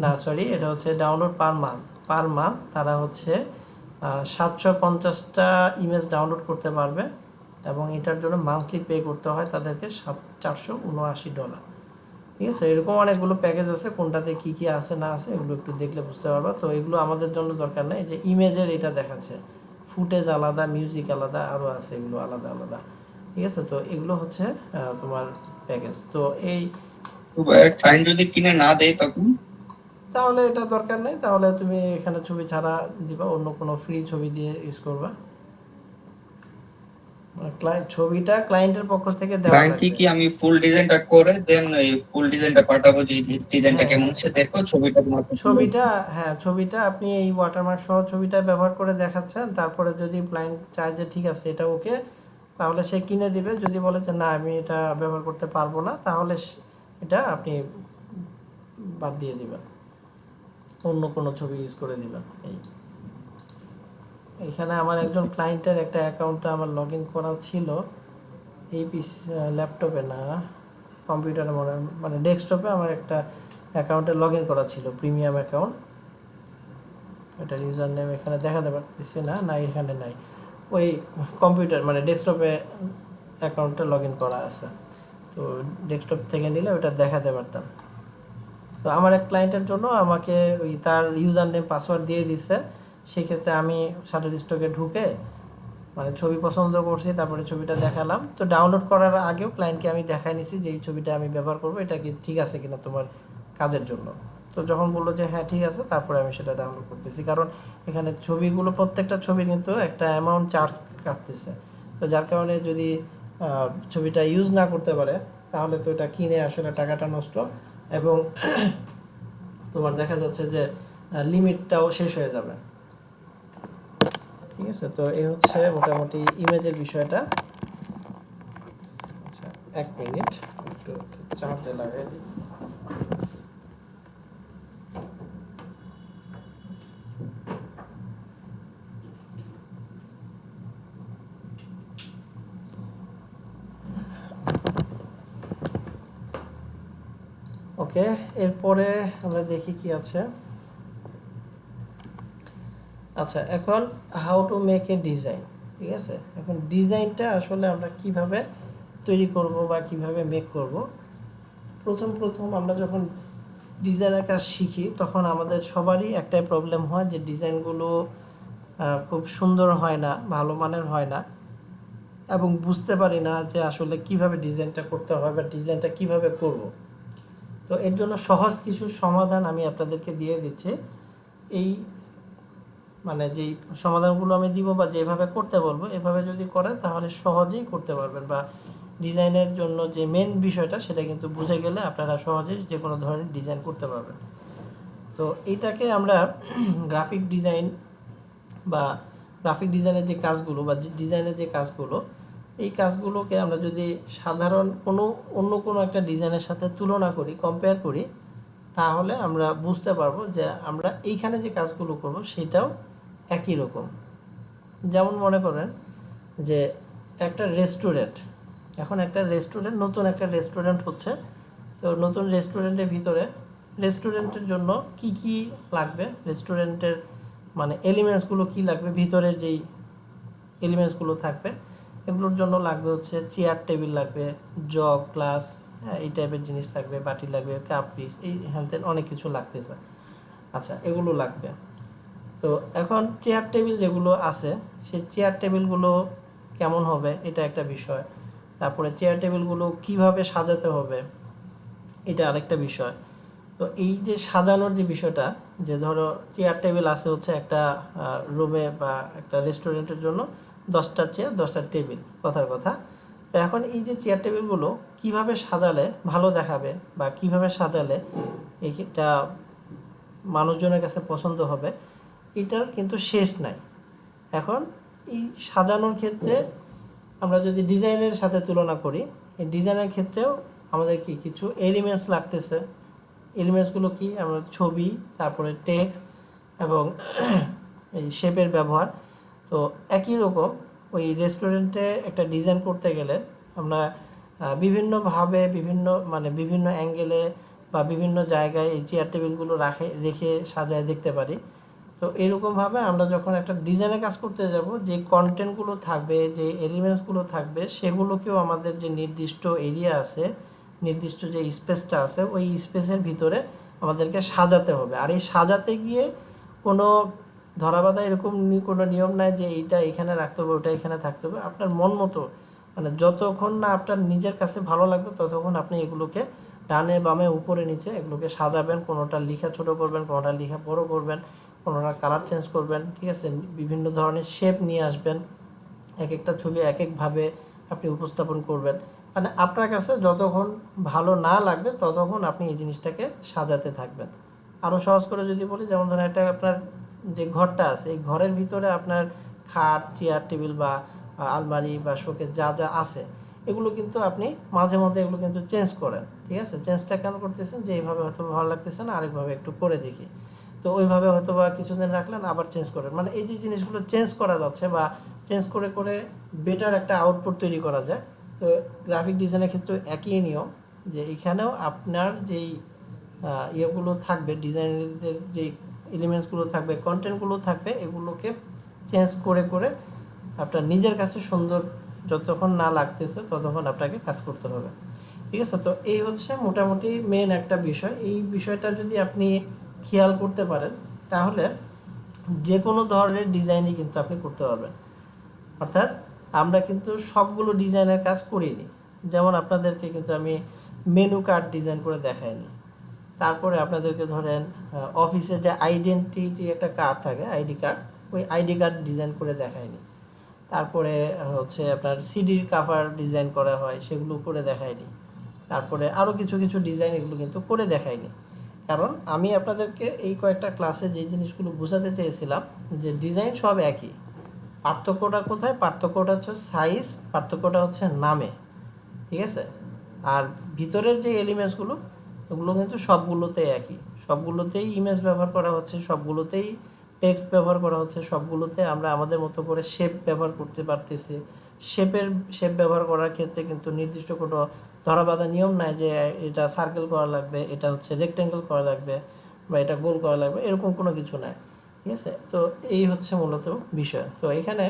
না সরি, এটা হচ্ছে ডাউনলোড পার মান্থ তারা হচ্ছে 750টা ইমেজ ডাউনলোড করতে পারবে, এবং এটার জন্য মান্থলি পে করতে হয় তাদেরকে $479। ঠিক আছে, এরকম অনেকগুলো প্যাকেজ আছে, কোনটাতে কি কি আছে না আছে এগুলো একটু দেখলে বুঝতে পারবা। তো এগুলো আমাদের জন্য দরকার নেই, যে ইমেজের এটা দেখাচ্ছে, ফুটেজ আলাদা, মিউজিক আলাদা, আরও আছে এগুলো আলাদা আলাদা। ঠিক আছে, তো এগুলো হচ্ছে তোমার প্যাকেজ। তো এই ক্লায়েন্ট যদি কিনে না দেয় তখন? তাহলে এটা দরকার নেই, তাহলে তুমি এখানে ছবি ছাড়া দিবা, অন্য কোনো ফ্রি ছবি দিয়ে ইউজ করবা। মানে ছবিটা ক্লায়েন্টের পক্ষ থেকে দেওয়া ক্লায়েন্ট লাগবে। কি আমি ফুল ডিজাইনটা করে দেন এই ফুল ডিজাইনটা পাঠাবো, যে ডিজাইনটা হ্যাঁ, কেমন হচ্ছে দেখো, ছবিটা তোমার পছন্দ হয়েছে? ছবিটা, হ্যাঁ ছবিটা আপনি এই ওয়াটারমার্ক সহ ছবিটা ব্যবহার করে দেখাচ্ছেন, তারপরে যদি ক্লায়েন্ট চায় যে ঠিক আছে এটা ওকে, তাহলে সে কিনে দিবে। যদি বলে যে না আমি এটা ব্যবহার করতে পারবো না, তাহলে এটা আপনি বাদ দিয়ে দিবেন, অন্য কোনো ছবি ইউজ করে দিবেন। এখানে আমার একজন ক্লায়েন্টের একটা অ্যাকাউন্টে আমার লগ ইন করা ছিল, এই ল্যাপটপে না, কম্পিউটারে, মানে ডেস্কটপে আমার একটা অ্যাকাউন্টে লগ ইন করা ছিল, প্রিমিয়াম অ্যাকাউন্ট। এটার ইউজার নেম এখানে দেখাতে পারতেছি না, না এখানে নাই, ওই কম্পিউটার মানে ডেস্কটপে অ্যাকাউন্টে লগ ইন করা আছে। তো ডেস্কটপ থেকে নিলে ওটা দেখাতে পারতাম। তো আমার এক ক্লায়েন্টের জন্য আমাকে ওই তার ইউজার নেম পাসওয়ার্ড দিয়ে দিছে। সেক্ষেত্রে আমি শাটারস্টকে ঢুকে মানে ছবি পছন্দ করছি, তারপরে ছবিটা দেখালাম। তো ডাউনলোড করার আগেও ক্লায়েন্টকে আমি দেখাই নিছি যে এই ছবিটা আমি ব্যবহার করবো, এটা কি ঠিক আছে কিনা তোমার কাজের জন্য। তো যখন বললো যে হ্যাঁ ঠিক আছে, তারপরে আমি সেটা ডাউনলোড করতেছি, কারণ এখানে ছবিগুলো প্রত্যেকটা ছবি কিন্তু একটা অ্যামাউন্ট চার্জ কাটতেছে। তো যার কারণে যদি ছবিটা ইউজ না করতে পারে, তাহলে তো এটা কিনে আসলে টাকাটা নষ্ট, এবং তোমার দেখা যাচ্ছে যে লিমিটটাও শেষ হয়ে যাবে। ঠিক আছে, তো এই হচ্ছে মোটামুটি ইমেজের বিষয়টা। আচ্ছা, 1 মিনিট, একটু চার্জে লাগাই দিই। ওকে, এরপরে আমরা দেখি কি আছে। আচ্ছা, এখন how to make a design. ঠিক আছে, এখন ডিজাইনটা আসলে আমরা কিভাবে তৈরি করব বা কিভাবে মেক করব। প্রথম আমরা যখন ডিজাইনের কাজ শিখি, তখন আমাদের সবারই একটাই প্রবলেম হয় যে ডিজাইনগুলো খুব সুন্দর হয় না, ভালো মানের হয় না, এবং বুঝতে পারি না যে আসলে কিভাবে ডিজাইনটা করতে হয় বা ডিজাইনটা কিভাবে করব। তো এর জন্য সহজ কিছু সমাধান আমি আপনাদেরকে দিয়ে দিচ্ছি। এই মানে যেই সমাধানগুলো আমি দিব বা যেভাবে করতে বলবো, এভাবে যদি করেন তাহলে সহজেই করতে পারবেন, বা ডিজাইনের জন্য যে মেন বিষয়টা সেটা কিন্তু বুঝে গেলে আপনারা সহজেই যে কোনো ধরনের ডিজাইন করতে পারবেন। তো এইটাকে আমরা গ্রাফিক ডিজাইন বা গ্রাফিক ডিজাইনের যে কাজগুলো বা ডিজাইনের যে কাজগুলো, এই কাজগুলোকে আমরা যদি সাধারণ অন্য কোনো একটা ডিজাইনের সাথে তুলনা করি, কম্পেয়ার করি, তাহলে আমরা বুঝতে পারবো যে আমরা এইখানে যে কাজগুলো করব সেটাও একই রকম। যেমন মনে করেন যে একটা রেস্টুরেন্ট, এখন একটা রেস্টুরেন্ট, নতুন একটা রেস্টুরেন্ট হচ্ছে। তো নতুন রেস্টুরেন্টের ভিতরে রেস্টুরেন্টের জন্য কি কি লাগবে, রেস্টুরেন্টের মানে এলিমেন্টসগুলো কি লাগবে, ভিতরের যেই এলিমেন্টসগুলো থাকবে, এগুলোর জন্য লাগবে হচ্ছে চেয়ার টেবিল লাগবে, জগ গ্লাস, হ্যাঁ এই টাইপের জিনিস লাগবে, বাটি লাগবে, কাপ পিস, এই হ্যান অনেক কিছু লাগতেছে। আচ্ছা এগুলো লাগবে। তো এখন চেয়ার টেবিল যেগুলো আছে সেই চেয়ার টেবিলগুলো কেমন হবে এটা একটা বিষয়। তারপরে চেয়ার টেবিলগুলো কিভাবে সাজাতে হবে এটা আরেকটা বিষয়। তো এই যে সাজানোর যে বিষয়টা, যে ধরো চেয়ার টেবিল আছে হচ্ছে একটা রুমে বা একটা রেস্টুরেন্টের জন্য 10টা চেয়ার 10টা টেবিল, কথার কথা। তো এখন এই যে চেয়ার টেবিলগুলো কিভাবে সাজালে ভালো দেখাবে বা কিভাবে সাজালে এটা মানুষজনের কাছে পছন্দ হবে, এটার কিন্তু শেষ নাই। এখন এই সাজানোর ক্ষেত্রে আমরা যদি ডিজাইনের সাথে তুলনা করি, এই ডিজাইনের ক্ষেত্রেও আমাদের কি কিছু এলিমেন্টস লাগতেছে। এলিমেন্টসগুলো কি, আমরা ছবি, তারপরে টেক্সট এবং এই শেপের ব্যবহার। তো একই রকম ওই রেস্টুরেন্টে একটা ডিজাইন করতে গেলে আমরা বিভিন্নভাবে বিভিন্ন অ্যাঙ্গেলে বা বিভিন্ন জায়গায় এই চেয়ার টেবিলগুলো রেখে সাজায় দেখতে পারি। তো এরকমভাবে আমরা যখন একটা ডিজাইনের কাজ করতে যাব, যে কন্টেন্টগুলো থাকবে, যে এলিমেন্টসগুলো থাকবে, সেগুলোকেও আমাদের যে নির্দিষ্ট এরিয়া আছে, নির্দিষ্ট যে স্পেসটা আছে, ওই স্পেসের ভিতরে আমাদেরকে সাজাতে হবে। আর এই সাজাতে গিয়ে কোনো ধরাবাঁধা এরকম কোনো নিয়ম নাই যে এইটা এখানে রাখতে হবে, ওটা এখানে থাকতে হবে। আপনার মন মতো, যতক্ষণ না আপনার নিজের কাছে ভালো লাগবে ততক্ষণ আপনি এগুলোকে ডানে বামে উপরে নিচে এগুলোকে সাজাবেন। কোনোটা লিখা ছোট করবেন, কোনোটা লিখা বড় করবেন, কোনোটা কালার চেঞ্জ করবেন, ঠিক আছে, বিভিন্ন ধরনের শেপ নিয়ে আসবেন, এক একটা ছবি এক একভাবে আপনি উপস্থাপন করবেন। আপনার কাছে যতক্ষণ ভালো না লাগবে ততক্ষণ আপনি এই জিনিসটাকে সাজাতে থাকবেন। আরও সহজ করে যদি বলি, যেমন ধরেন একটা আপনার যে ঘরটা আছে, এই ঘরের ভিতরে আপনার খাট, চেয়ার টেবিল বা আলমারি বা শোকেস যা যা আছে, এগুলো কিন্তু আপনি মাঝে মধ্যে এগুলো কিন্তু চেঞ্জ করেন, ঠিক আছে। চেঞ্জটা কেন করতেছেন, যে এইভাবে হয়তো ভালো লাগতেছে না, আরেকভাবে একটু করে দেখি, তো ওইভাবে হয়তো বা কিছুদিন রাখলেন, আবার চেঞ্জ করেন। এই যে জিনিসগুলো চেঞ্জ করা যাচ্ছে বা চেঞ্জ করে করে বেটার একটা আউটপুট তৈরি করা যায়। তো গ্রাফিক ডিজাইনের ক্ষেত্রে একই নিয়ম, যে এখানেও আপনার যেই ইয়েগুলো থাকবে, ডিজাইনের যেই এলিমেন্টসগুলো থাকবে, কন্টেন্টগুলো থাকবে, এগুলোকে চেঞ্জ করে করে আপনার নিজের কাছে সুন্দর যতক্ষণ না লাগতেছে ততক্ষণ আপনাকে কাজ করতে হবে, ঠিক আছে। তো এই হচ্ছে মোটামুটি মেন একটা বিষয়। এই বিষয়টা যদি আপনি খেয়াল করতে পারেন তাহলে যে কোনো ধরনের ডিজাইনই কিন্তু আপনি করতে পারবেন। অর্থাৎ আমরা কিন্তু সবগুলো ডিজাইনের কাজ করিনি। যেমন আপনাদেরকে কিন্তু আমি মেনু কার্ড ডিজাইন করে দেখাইনি, তারপরে আপনাদেরকে ধরেন অফিসে যে আইডেন্টিটি একটা কার্ড থাকে, আইডি কার্ড, ওই আইডি কার্ড ডিজাইন করে দেখাইনি। তারপরে হচ্ছে আপনার সিডির কাভার ডিজাইন করা হয়, সেগুলো করে দেখাইনি। তারপরে আরও কিছু কিছু ডিজাইন, এগুলো কিন্তু করে দেখাইনি। কারণ আমি আপনাদেরকে এই কয়েকটা ক্লাসে যে জিনিসগুলো বোঝাতে চেয়েছিলাম, যে ডিজাইন সব একই, পার্থক্যটা কোথায়, পার্থক্যটা হচ্ছে সাইজ, পার্থক্যটা হচ্ছে নামে, ঠিক আছে। আর ভিতরের যে এলিমেন্টসগুলো, ওগুলো কিন্তু সবগুলোতেই একই, সবগুলোতেই ইমেজ ব্যবহার করা হচ্ছে, সবগুলোতেই টেক্সট ব্যবহার করা হচ্ছে, সবগুলোতে আমরা আমাদের মতো করে শেপ ব্যবহার করতে পারতেছি। শেপ ব্যবহার করার ক্ষেত্রে কিন্তু নির্দিষ্ট কোনো ধরাবাঁধা নিয়ম নাই যে এটা সার্কেল করা লাগবে, এটা হচ্ছে রেক্টেঙ্গেল করা লাগবে বা এটা গোল করা লাগবে, এরকম কোনো কিছু নাই, ঠিক আছে। তো এই হচ্ছে মূলত বিষয়। তো এখানে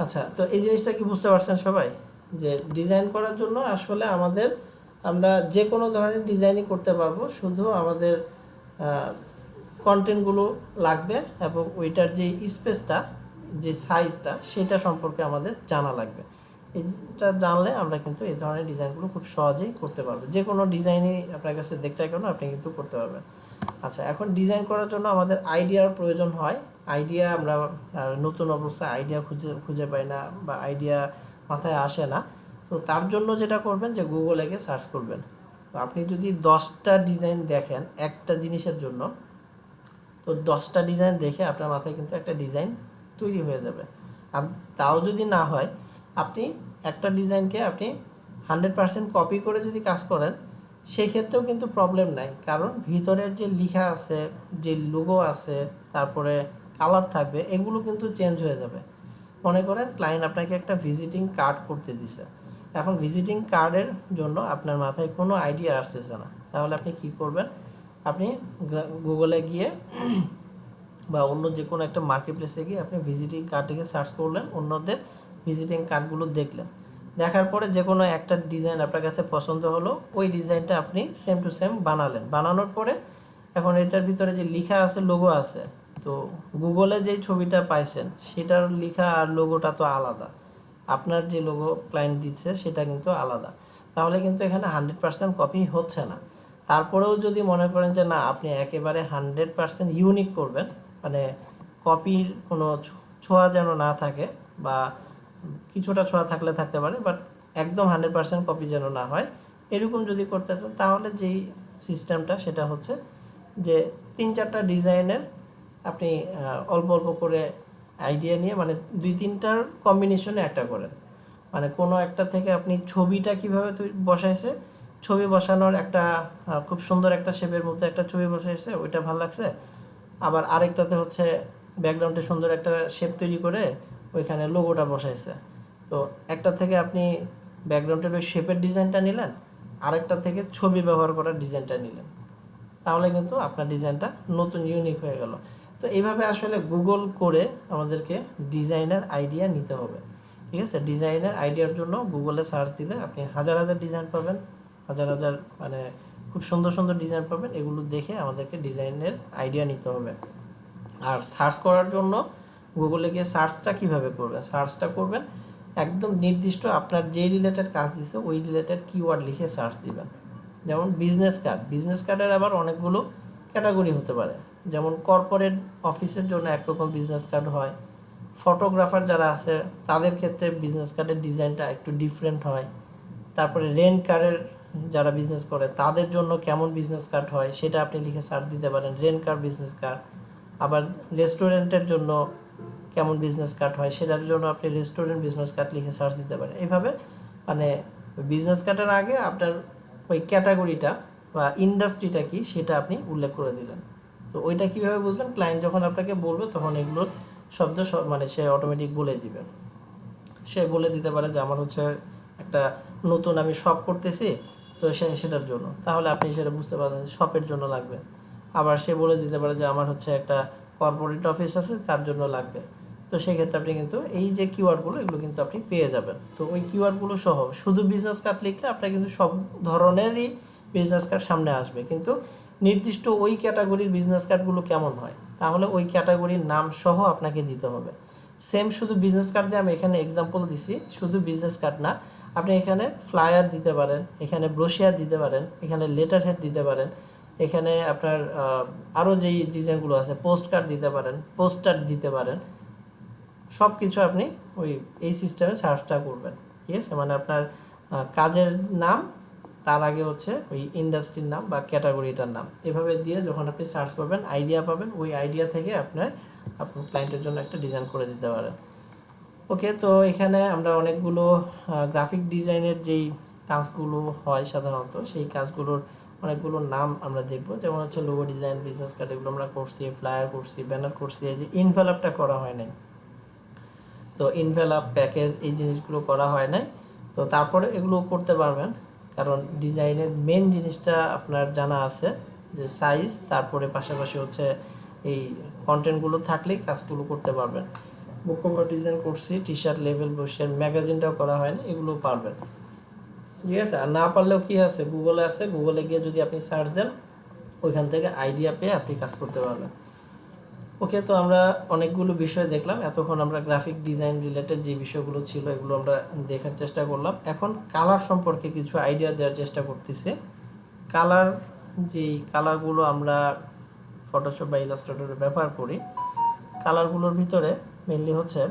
আচ্ছা, তো এই জিনিসটা কি বুঝতে পারছেন সবাই, যে ডিজাইন করার জন্য আসলে আমরা যে কোনো ধরনের ডিজাইনই করতে পারবো, শুধু আমাদের কন্টেন্টগুলো লাগবে এবং ওইটার যে স্পেসটা, যে সাইজটা, সেটা সম্পর্কে আমাদের জানা লাগবে। এইটা জানলে আমরা কিন্তু এই ধরনের ডিজাইনগুলো খুব সহজেই করতে পারবো। যে কোনো ডিজাইনই আপনার কাছে দেখতে কেন আপনি কিন্তু করতে পারবেন। আচ্ছা, এখন ডিজাইন করার জন্য আমাদের আইডিয়ার প্রয়োজন হয়। আইডিয়া আমরা নতুন অবস্থায় আইডিয়া খুঁজে পাই না বা আইডিয়া মাথায় আসে না। তো তার জন্য যেটা করবেন, যে গুগলে গিয়ে সার্চ করবেন। তো আপনি যদি 10টা ডিজাইন দেখেন একটা জিনিসের জন্য, তো 10টা ডিজাইন দেখে আপনার মাথায় কিন্তু একটা ডিজাইন তৈরি হয়ে যাবে। আর তাও যদি না হয়, আপনি একটা ডিজাইনকে আপনি 100% কপি করে যদি কাজ করেন, সেক্ষেত্রেও কিন্তু প্রবলেম নাই। কারণ ভিতরের যে লেখা আছে, যে লোগো আছে, তারপরে কালার থাকবে, এগুলো কিন্তু চেঞ্জ হয়ে যাবে। মনে করেন ক্লায়েন্ট আপনাকে একটা ভিজিটিং কার্ড করতে দিছে, এখন ভিজিটিং কার্ডের জন্য আপনার মাথায় কোনো আইডিয়া আসতেছে না, তাহলে আপনি কি করবেন, আপনি গুগলে গিয়ে বা অন্য যে কোনো একটা মার্কেট প্লেসে গিয়ে আপনি ভিজিটিং কার্ডটিকে সার্চ করলেন, অন্যদের ভিজিটিং কার্ডগুলো দেখলেন, দেখার পরে যে কোনো একটা ডিজাইন আপনার কাছে পছন্দ হলো, ওই ডিজাইনটা আপনি সেম টু সেম বানালেন। বানানোর পরে এখন এটার ভিতরে যে লেখা আছে, লোগো আছে, তো গুগলে যেই ছবিটা পাইছেন সেটার লেখা আর লোগোটা তো আলাদা, আপনার যে লোগো ক্লায়েন্ট দিচ্ছে সেটা কিন্তু আলাদা, তাহলে কিন্তু এখানে 100% কপি হচ্ছে না। তারপরেও যদি মনে করেন যে না আপনি একেবারে 100% ইউনিক করবেন, মানে কপির কোনো ছোঁয়া যেন না থাকে, বা কিছুটা ছোঁয়া থাকলে থাকতে পারে, বাট একদম 100% কপি যেন না হয়, এরকম যদি করতে চান তাহলে যেই সিস্টেমটা সেটা হচ্ছে যে 3-4টা ডিজাইনের আপনি অল্প অল্প করে আইডিয়া নিয়ে, মানে 2-3টার কম্বিনেশনে একটা করেন, মানে কোনো একটা থেকে আপনি ছবিটা কিভাবে বসাইছে, ছবি বসানোর একটা খুব সুন্দর একটা শেপের মধ্যে একটা ছবি বসাইছে, ওইটা ভালো লাগছে, আবার আরেকটাতে হচ্ছে ব্যাকগ্রাউন্ডে সুন্দর একটা শেপ তৈরি করে ওইখানে লোগোটা বসাইছে। তো একটা থেকে আপনি ব্যাকগ্রাউন্ডের ওই শেপের ডিজাইনটা নিলেন, আরেকটা থেকে ছবি ব্যবহার করার ডিজাইনটা নিলেন, তাহলে কিন্তু আপনার ডিজাইনটা নতুন ইউনিক হয়ে গেল। তো এইভাবে আসলে গুগল করে আমাদেরকে ডিজাইনের আইডিয়া নিতে হবে, ঠিক আছে? ডিজাইনের আইডিয়ার জন্য গুগলে সার্চ দিলে আপনি হাজার হাজার ডিজাইন পাবেন, হাজার হাজার মানে খুব সুন্দর সুন্দর ডিজাইন পাবেন, এগুলো দেখে আমাদেরকে ডিজাইনের আইডিয়া নিতে হবে। আর সার্চ করার জন্য গুগলে গিয়ে সার্চটা কীভাবে করবেন, সার্চটা করবেন একদম নির্দিষ্ট আপনার যে রিলেটেড কাজ দিচ্ছে ওই রিলেটেড কিওয়ার্ড লিখে সার্চ দিবেন। যেমন বিজনেস কার্ড, বিজনেস কার্ডের আবার অনেকগুলো ক্যাটাগরি হতে পারে, যেমন কর্পোরেট অফিসের জন্য একরকম বিজনেস কার্ড হয়, ফটোগ্রাফার যারা আছে তাদের ক্ষেত্রে বিজনেস কার্ডের ডিজাইনটা একটু ডিফারেন্ট হয়, তারপরে রেন্ট কারের যারা বিজনেস করে তাদের জন্য কেমন বিজনেস কার্ড হয় সেটা আপনি লিখে সার্চ দিতে পারেন, রেন্ট কার বিজনেস কার্ড। আবার রেস্টুরেন্টের জন্য কেমন বিজনেস কার্ড হয় সেটার জন্য আপনি রেস্টুরেন্ট বিজনেস কার্ড লিখে সার্চ দিতে পারেন। এইভাবে মানে বিজনেস কার্ডের আগে আপনার ওই ক্যাটাগরিটা বা ইন্ডাস্ট্রিটা কি সেটা আপনি উল্লেখ করে দিলেন। তো ওইটা কীভাবে বুঝবেন, ক্লায়েন্ট যখন আপনাকে বলবে তখন এগুলোর শব্দ মানে সে অটোমেটিক বলে দিবে। সে বলে দিতে পারে যে আমার হচ্ছে একটা নতুন আমি শপ করতেছি, তো সেটার জন্য, তাহলে আপনি সেটা বুঝতে পারবেন শপের জন্য লাগবে। আবার সে বলে দিতে পারে যে আমার হচ্ছে একটা কর্পোরেট অফিস আছে তার জন্য লাগবে, তো সেক্ষেত্রে আপনি কিন্তু এই যে কিওয়ার্ডগুলো এগুলো কিন্তু আপনি পেয়ে যাবেন। তো ওই কিওয়ার্ডগুলো সহ শুধু বিজনেস কার্ড লিখলে আপনার কিন্তু সব ধরনেরই বিজনেস কার্ড সামনে আসবে, কিন্তু নির্দিষ্ট ওই ক্যাটাগরির বিজনেস কার্ডগুলো কেমন হয় তাহলে ওই ক্যাটাগরির নাম সহ আপনাকে দিতে হবে। সেম শুধু বিজনেস কার্ড দিয়ে আমি এখানে এক্সাম্পল দিছি, শুধু বিজনেস কার্ড না, আপনি এখানে ফ্লায়ার দিতে পারেন, এখানে ব্রোশিয়ার দিতে পারেন, এখানে লেটার হেড দিতে পারেন, এখানে আপনার আরও যেই ডিজাইনগুলো আছে পোস্ট কার্ড দিতে পারেন, পোস্টার দিতে পারেন, সব কিছু আপনি ওই এই সিস্টেমে সার্চটা করবেন, ঠিক আছে? মানে আপনার কাজের নাম, তার আগে হচ্ছে ওই ইন্ডাস্ট্রির নাম বা ক্যাটাগরিটার নাম, এভাবে দিয়ে যখন আপনি সার্চ করবেন আইডিয়া পাবেন, ওই আইডিয়া থেকে আপনার ক্লায়েন্টের জন্য একটা ডিজাইন করে দিতে পারেন। ওকে, তো এখানে আমরা অনেকগুলো গ্রাফিক ডিজাইনের যেই কাজগুলো হয় সাধারণত সেই কাজগুলোর অনেকগুলো নাম আমরা দেখব, যেমন হচ্ছে লোগো ডিজাইন, বিজনেস কার্ড, এগুলো আমরা করছি, ফ্লায়ার করছি, ব্যানার করছি, এই যে ইনভেলপটা করা হয় নাই, তো ইনভেলপ প্যাকেজ এই জিনিসগুলো করা হয় নাই। তো তারপরে এগুলো করতে পারবেন, কারণ ডিজাইনের মেন জিনিসটা আপনার জানা আছে যে সাইজ, তারপরে পাশাপাশি হচ্ছে এই কন্টেন্টগুলো থাকলেই কাজগুলো করতে পারবেন। বুক কভার ডিজাইন করছি, টি শার্ট, লেভেল, ব্রোশিয়ার, ম্যাগাজিনটাও করা হয় না, এগুলো পারবেন, ঠিক আছে? আর না পারলেও কি আছে, গুগলে আছে, গুগলে গিয়ে যদি আপনি সার্চ দেন ওইখান থেকে আইডিয়া পেয়ে আপনি কাজ করতে পারবেন। ওকে, তো আমরা অনেকগুলো বিষয় দেখলাম এতক্ষণ, আমরা গ্রাফিক ডিজাইন রিলেটেড যে বিষয়গুলো ছিল এগুলো আমরা দেখার চেষ্টা করলাম। এখন কালার সম্পর্কে কিছু আইডিয়া দেওয়ার চেষ্টা করতেছি। কালার, যেই কালারগুলো আমরা ফটোশপ বা ইলাস্ট্রেটরে ব্যবহার করি, কালারগুলোর ভিতরে মেনলি হচ্ছে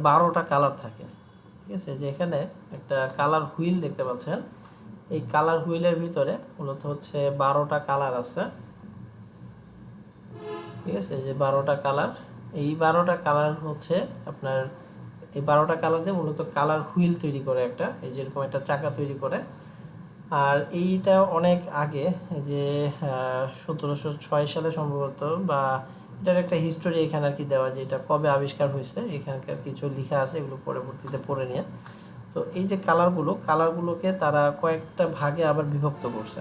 12টা কালার থাকে, ঠিক আছে? যে এখানে একটা কালার হুইল দেখতে পাচ্ছেন, এই কালার হুইলের ভিতরে মূলত হচ্ছে 12টা কালার আছে, ঠিক আছে? যে 12টা কালার, এই 12টা কালার হচ্ছে আপনার, এই 12টা কালার দিয়ে মূলত কালার হুইল তৈরি করে একটা, এই যেরকম একটা চাকা তৈরি করে। আর এইটা অনেক আগে, যে 1706 সালে সম্ভবত, বা এটার একটা হিস্টোরি এখানে আর কি দেওয়া, যে এটা কবে আবিষ্কার হয়েছে এখানকার কিছু লেখা আছে, এগুলো পরবর্তীতে পড়ে নিয়ে। তো এই যে কালারগুলোকে তারা কয়েকটা ভাগে আবার বিভক্ত করছে।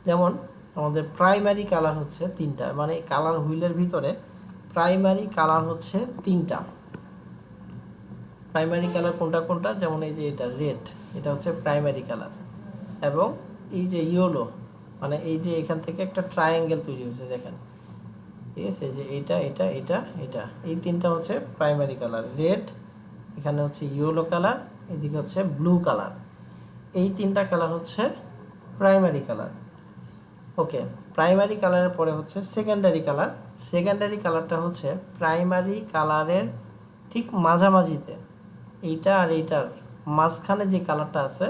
যেমন আমাদের প্রাইমারি কালার হচ্ছে তিনটা, মানে কালার হুইলের ভিতরে প্রাইমারি কালার হচ্ছে তিনটা। প্রাইমারি কালার কোনটা কোনটা, যেমন এই যে এটা রেড, এটা হচ্ছে প্রাইমারি কালার, এবং এই যে ইয়েলো, মানে এই যে এখান থেকে একটা ট্রায়াঙ্গেল তৈরি হয়েছে দেখেন, ঠিক আছে, যে এটা এটা এটা এটা, এই তিনটা হচ্ছে প্রাইমারি কালার। রেড, এখানে হচ্ছে ইয়েলো কালার, এদিকে হচ্ছে ব্লু কালার, এই তিনটা কালার হচ্ছে প্রাইমারি কালার। ওকে, প্রাইমারি কালারের পরে হচ্ছে সেকেন্ডারি কালার। সেকেন্ডারি কালারটা হচ্ছে প্রাইমারি কালারের ঠিক মাঝামাঝিতে, এইটা আর এইটার মাঝখানে যে কালারটা আছে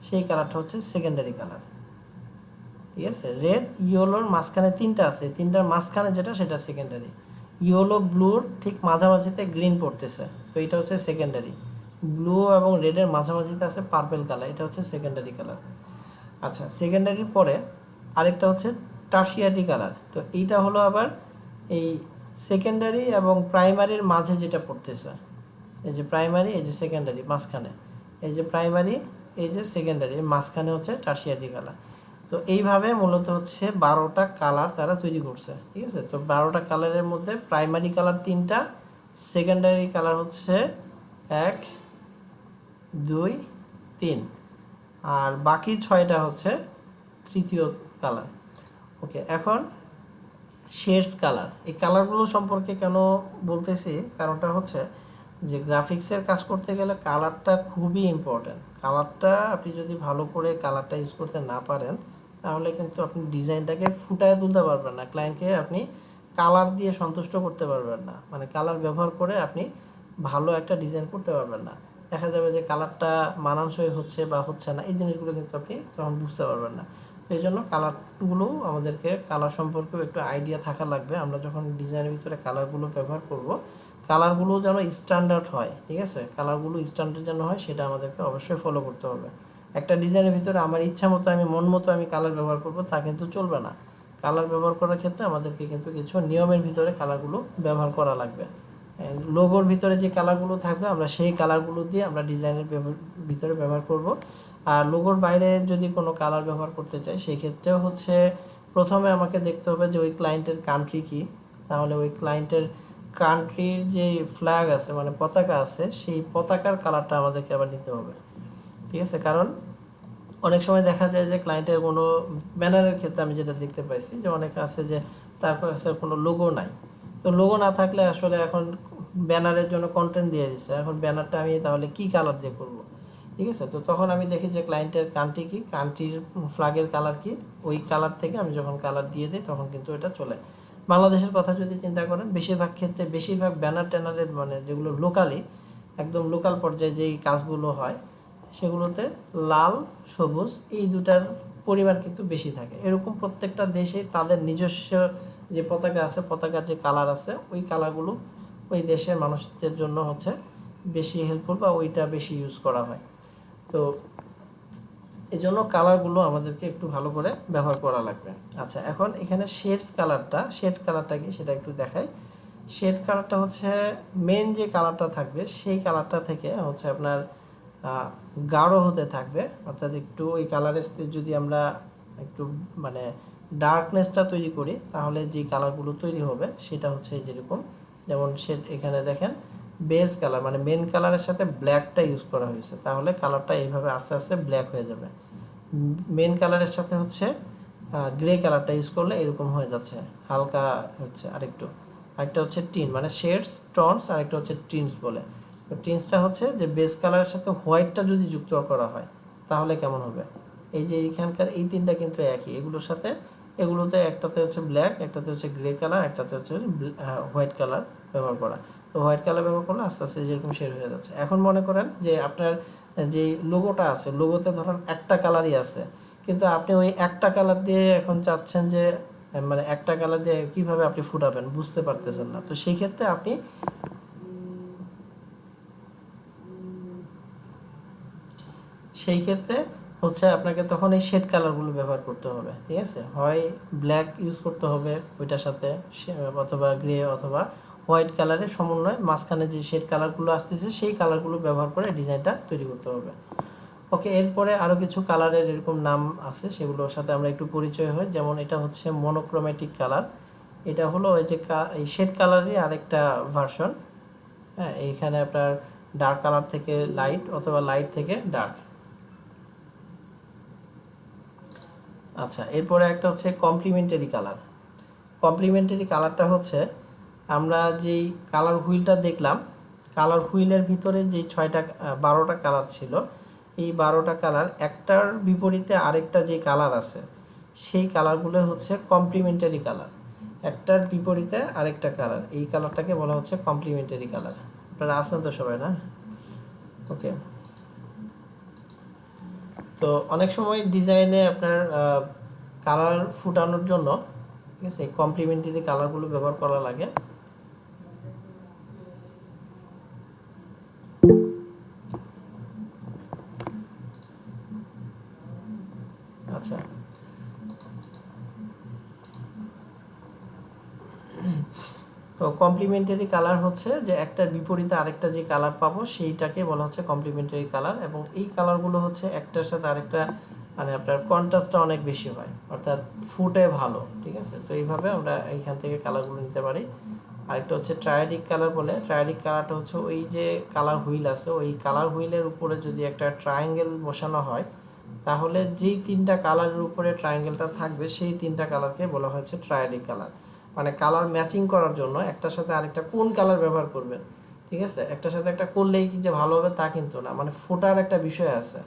সেই কালারটা হচ্ছে সেকেন্ডারি কালার, ঠিক আছে। রেড ইয়েলোর মাঝখানে তিনটা আছে, তিনটার মাঝখানে যেটা সেটা সেকেন্ডারি। ইয়েলো ব্লুর ঠিক মাঝামাঝিতে গ্রিন পড়তেছে, তো এটা হচ্ছে সেকেন্ডারি। ব্লু এবং রেডের মাঝামাঝিতে আছে পার্পল কালার, এটা হচ্ছে সেকেন্ডারি কালার। আচ্ছা, সেকেন্ডারির পরে আরেকটা হচ্ছে টারশিয়ারি কালার। তো এইটা হলো আবার এই সেকেন্ডারি এবং প্রাইমারির মাঝে যেটা পড়তেছে, এই যে প্রাইমারি, এই যে সেকেন্ডারি মাঝখানে, এই যে প্রাইমারি, এই যে সেকেন্ডারি মাঝখানে হচ্ছে টারশিয়ারি কালার। তো এইভাবে মূলত হচ্ছে 12টা কালার তারা তৈরি করছে, ঠিক আছে। তো 12টা কালারের মধ্যে প্রাইমারি কালার 3টা, সেকেন্ডারি কালার হচ্ছে 1 2 3, আর বাকি 6টা হচ্ছে তৃতীয় কালার। ওকে, এখন শেডস কালার, এই কালারগুলো সম্পর্কে কেন বলতেছি, কারণটা হচ্ছে যে গ্রাফিক্সের কাজ করতে গেলে কালারটা খুবই ইম্পর্ট্যান্ট। কালারটা আপনি যদি ভালো করে কালারটা ইউজ করতে না পারেন, তাহলে কিন্তু আপনি ডিজাইনটাকে ফুটায় তুলতে পারবেন না, ক্লায়েন্টকে আপনি কালার দিয়ে সন্তুষ্ট করতে পারবেন না, মানে কালার ব্যবহার করে আপনি ভালো একটা ডিজাইন করতে পারবেন না। দেখা যাবে যে কালারটা মানানসই হচ্ছে বা হচ্ছে না, এই জিনিসগুলো কিন্তু আপনি তখন বুঝতে পারবেন না। তো এই জন্য কালারগুলো আমাদেরকে, কালার সম্পর্কেও একটু আইডিয়া থাকা লাগবে। আমরা যখন ডিজাইনের ভিতরে কালারগুলো ব্যবহার করব, কালারগুলো যেন স্ট্যান্ডার্ড হয়, ঠিক আছে, কালারগুলো স্ট্যান্ডার্ড যেন হয় সেটা আমাদেরকে অবশ্যই ফলো করতে হবে। একটা ডিজাইনের ভিতরে আমার ইচ্ছা মতো, আমি মন মতো আমি কালার ব্যবহার করব, তা কিন্তু চলবে না। কালার ব্যবহার করার ক্ষেত্রে আমাদেরকে কিন্তু কিছু নিয়মের ভিতরে কালারগুলো ব্যবহার করা লাগবে। লোগোর ভিতরে যে কালারগুলো থাকবে আমরা সেই কালারগুলো দিয়ে আমরা ডিজাইনের ভিতরে ব্যবহার করব। আর লোগোর বাইরে যদি কোনো কালার ব্যবহার করতে চাই, সেই ক্ষেত্রেও হচ্ছে প্রথমে আমাকে দেখতে হবে যে ওই ক্লায়েন্টের কান্ট্রি কি, তাহলে ওই ক্লায়েন্টের কান্ট্রির যে ফ্ল্যাগ আছে, মানে পতাকা আছে, সেই পতাকার কালারটা আমাদেরকে আবার নিতে হবে, ঠিক আছে। কারণ অনেক সময় দেখা যায় যে ক্লায়েন্টের কোনো ব্যানারের ক্ষেত্রে আমি যেটা দেখতে পাইছি যে অনেকে আছে যে তার কাছে কোনো লোগো নাই। তো লোগো না থাকলে আসলে এখন ব্যানারের জন্য কন্টেন্ট দিয়ে দিচ্ছে, এখন ব্যানারটা আমি তাহলে কি কালার দিয়ে করব, ঠিক আছে। তো তখন আমি দেখি যে ক্লায়েন্টের কান্ট্রি কি, কান্ট্রির ফ্ল্যাগের কালার কি, ওই কালার থেকে আমি যখন কালার দিয়ে দিই তখন কিন্তু এটা চলে। বাংলাদেশের কথা যদি চিন্তা করেন, বেশিরভাগ ক্ষেত্রে বেশিরভাগ ব্যানার ট্যানারের, মানে যেগুলো লোকালি একদম লোকাল পর্যায়ে যেই কাজগুলো হয়, সেগুলোতে লাল সবুজ এই দুটার পরিমাণ কিন্তু বেশি থাকে। এরকম প্রত্যেকটা দেশে তাদের নিজস্ব যে পতাকা আছে, পতাকার যে কালার আছে, ওই কালারগুলো ওই দেশের মানুষদের জন্য হচ্ছে বেশি হেল্পফুল বা ওইটা বেশি ইউজ করা হয়। তো এই জন্য কালারগুলো আমাদেরকে একটু ভালো করে ব্যবহার করা লাগবে। আচ্ছা, এখন এখানে শেড কালারটা কি সেটা একটু দেখাই। শেড কালারটা হচ্ছে মেন যে কালারটা থাকবে সেই কালারটা থেকে হচ্ছে আপনার গাঢ় হতে থাকবে, অর্থাৎ একটু ওই কালারের যদি আমরা একটু মানে ডার্কনেসটা তৈরি করি, তাহলে যে কালারগুলো তৈরি হবে সেটা হচ্ছে যেরকম, যেমন শেড এখানে দেখেন বেস কালার, মানে মেন কালারের সাথে ব্ল্যাকটা ইউজ করা হয়েছে, তাহলে কালারটা এইভাবে আস্তে আস্তে ব্ল্যাক হয়ে যাবে। মেন কালারের সাথে হচ্ছে গ্রে কালারটা ইউজ করলে এরকম হয়ে যাচ্ছে, হালকা হচ্ছে। আরেকটা হচ্ছে টিন, মানে শেডস টনস, আরেকটা হচ্ছে টিনস বলে। তো টিনসটা হচ্ছে যে বেস কালারের সাথে হোয়াইটটা যদি যুক্ত করা হয় তাহলে কেমন হবে। এই যে এইখানকার এই তিনটা কিন্তু একই, এগুলোর সাথে এগুলোতে একটাতে হচ্ছে ব্ল্যাক, একটাতে হচ্ছে গ্রে কালার, একটাতে হচ্ছে হোয়াইট কালার ব্যবহার করা। তো হোয়াইট কালার ব্যবহার করলে আস্তে আস্তে যেরকম শেড হয়ে যাচ্ছে। এখন মনে করেন যে আপনার যে লোগোটা আছে, লোগোতে ধরেন একটা কালারই আছে, কিন্তু আপনি ওই একটা কালার দিয়ে এখন চাচ্ছেন যে মানে একটা কালার দিয়ে কিভাবে আপনি ফুটাবেন বুঝতে পারতেছেন না। তো সেই ক্ষেত্রে হচ্ছে আপনাকে তখন এই শেড কালারগুলো ব্যবহার করতে হবে, ঠিক আছে। হয় ব্ল্যাক ইউজ করতে হবে ওইটার সাথে, অথবা গ্রে অথবা হোয়াইট কালারের সমন্বয় মাঝখানে যে শেড কালারগুলো আসতেছে সেই কালারগুলো ব্যবহার করে ডিজাইনটা তৈরি করতে হবে। ওকে, এরপরে আরও কিছু কালারের এরকম নাম আছে, সেগুলোর সাথে আমরা একটু পরিচয় হই। যেমন এটা হচ্ছে মনোক্রোমেটিক কালার, এটা হলো ওই যে এই শেড কালারের আরেকটা ভার্সন। হ্যাঁ, এইখানে আপনার ডার্ক কালার থেকে লাইট অথবা লাইট থেকে ডার্ক। আচ্ছা, এরপরে একটা হচ্ছে কমপ্লিমেন্টারি কালার। কমপ্লিমেন্টারি কালারটা হচ্ছে আমরা যেই কালার হুইলটা দেখলাম, কালার হুইলের ভিতরে যেই 12টা কালার ছিল, এই 12টা কালার একটার বিপরীতে আরেকটা যে কালার আছে, সেই কালারগুলো হচ্ছে কমপ্লিমেন্টারি কালার। একটার বিপরীতে আরেকটা কালার, এই কালারটাকে বলা হচ্ছে কমপ্লিমেন্টারি কালার। আপনারা আসেন তো সবাই, না? ওকে, তো অনেক সময় ডিজাইনে আপনার কালার ফুটানোর জন্য, ঠিক আছে, কমপ্লিমেন্টারি কালারগুলো ব্যবহার করা লাগে। আচ্ছা, তো কমপ্লিমেন্টারি কালার হচ্ছে যে একটার বিপরীতে আরেকটা যে কালার পাবো সেইটাকে বলা হচ্ছে কমপ্লিমেন্টারি কালার, এবং এই কালারগুলো হচ্ছে একটার সাথে আরেকটা মানে আপনার কন্ট্রাস্টটা অনেক বেশি হয়, অর্থাৎ ফুটে ভালো। ঠিক আছে, তো এইভাবে আমরা এইখান থেকে কালারগুলো নিতে পারি। আরেকটা হচ্ছে ট্রায়াডিক কালার বলে। ট্রায়াডিক কালারটা হচ্ছে ওই যে কালার হুইল আছে, ওই কালার হুইলের উপরে যদি একটা ট্রায়াঙ্গেল বসানো হয়, তাহলে যেই 3টা কালারের উপরে ট্রায়াঙ্গেলটা থাকবে সেই 3টা কালারকে বলা হচ্ছে ট্রায়াডিক কালার। মানে কালার ম্যাচিং করার জন্য একটার সাথে আরেকটা কোন কালার ব্যবহার করবেন, ঠিক আছে, একটার সাথে একটা করলেই কি যে ভালো হবে তা কিন্তু না, মানে ফোটার একটা বিষয় আছে।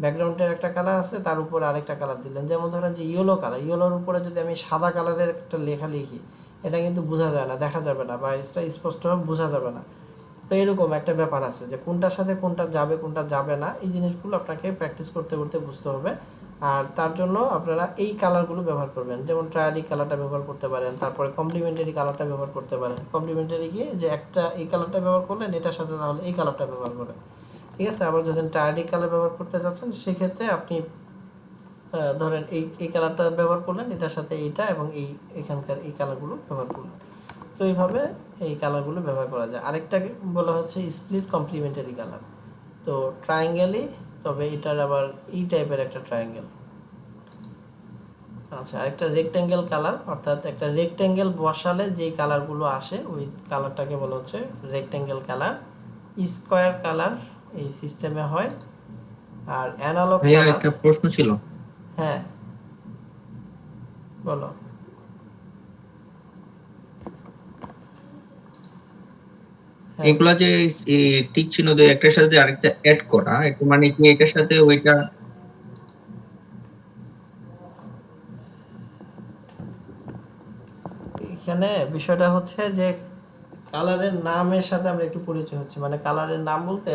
ব্যাকগ্রাউন্ডের একটা কালার আছে, তার উপরে আরেকটা কালার দিলেন। যেমন ধরেন যে ইয়েলো কালার, ইয়েলোর উপরে যদি আমি সাদা কালারের একটা লেখা লিখি, এটা কিন্তু বোঝা যায় না, দেখা যাবে না, বা এটা স্পষ্টভাবে বোঝা যাবে না। তো এরকম একটা ব্যাপার আছে যে কোনটার সাথে কোনটা যাবে কোনটা যাবে না, এই জিনিসগুলো আপনাকে প্র্যাকটিস করতে করতে বুঝতে হবে। আর তার জন্য আপনারা এই কালারগুলো ব্যবহার করবেন, যেমন ট্রায়াডিক কালারটা ব্যবহার করতে পারেন, তারপরে কমপ্লিমেন্টারি কালারটা ব্যবহার করতে পারেন। কমপ্লিমেন্টারি গিয়ে যে একটা এই কালারটা ব্যবহার করলেন, এটার সাথে তাহলে এই কালারটা ব্যবহার করেন। ঠিক আছে, আবার যদি ট্রায়াডিক কালার ব্যবহার করতে যাচ্ছেন, সেক্ষেত্রে আপনি ধরেন এই এই কালারটা ব্যবহার করলেন, এটার সাথে এইটা এবং এই এখানকার এই কালারগুলো ব্যবহার করলেন। তো এইভাবে এই কালারগুলো ব্যবহার করা যায়। আরেকটা বলা হচ্ছে স্প্লিট কমপ্লিমেন্টারি কালার। তো ট্রায়াঙ্গেলই, তবে এটার আবার এই টাইপের একটা ট্রায়াঙ্গেল। আচ্ছা, আরেকটা রেক্ট্যাঙ্গেল কালার, অর্থাৎ একটা রেক্ট্যাঙ্গেল বসালে যেই কালারগুলো আসে ওই কালারটাকে বলা হচ্ছে রেক্ট্যাঙ্গেল কালার। স্কোয়ার কালার এই সিস্টেমে হয়। আর অ্যানালগ ভাইয়া কালার। একটা প্রশ্ন ছিল, হ্যাঁ, বলো। হ্যাঁ, এগুলা যে টিক চিহ্ন দিয়ে একটার সাথে আরেকটা অ্যাড করা, এটা মানে কি এটার সাথে ওইটা? এখানে বিষয়টা হচ্ছে যে কালারের নামের সাথে আমরা একটু পরিচয় হচ্ছে। মানে কালারের নাম বলতে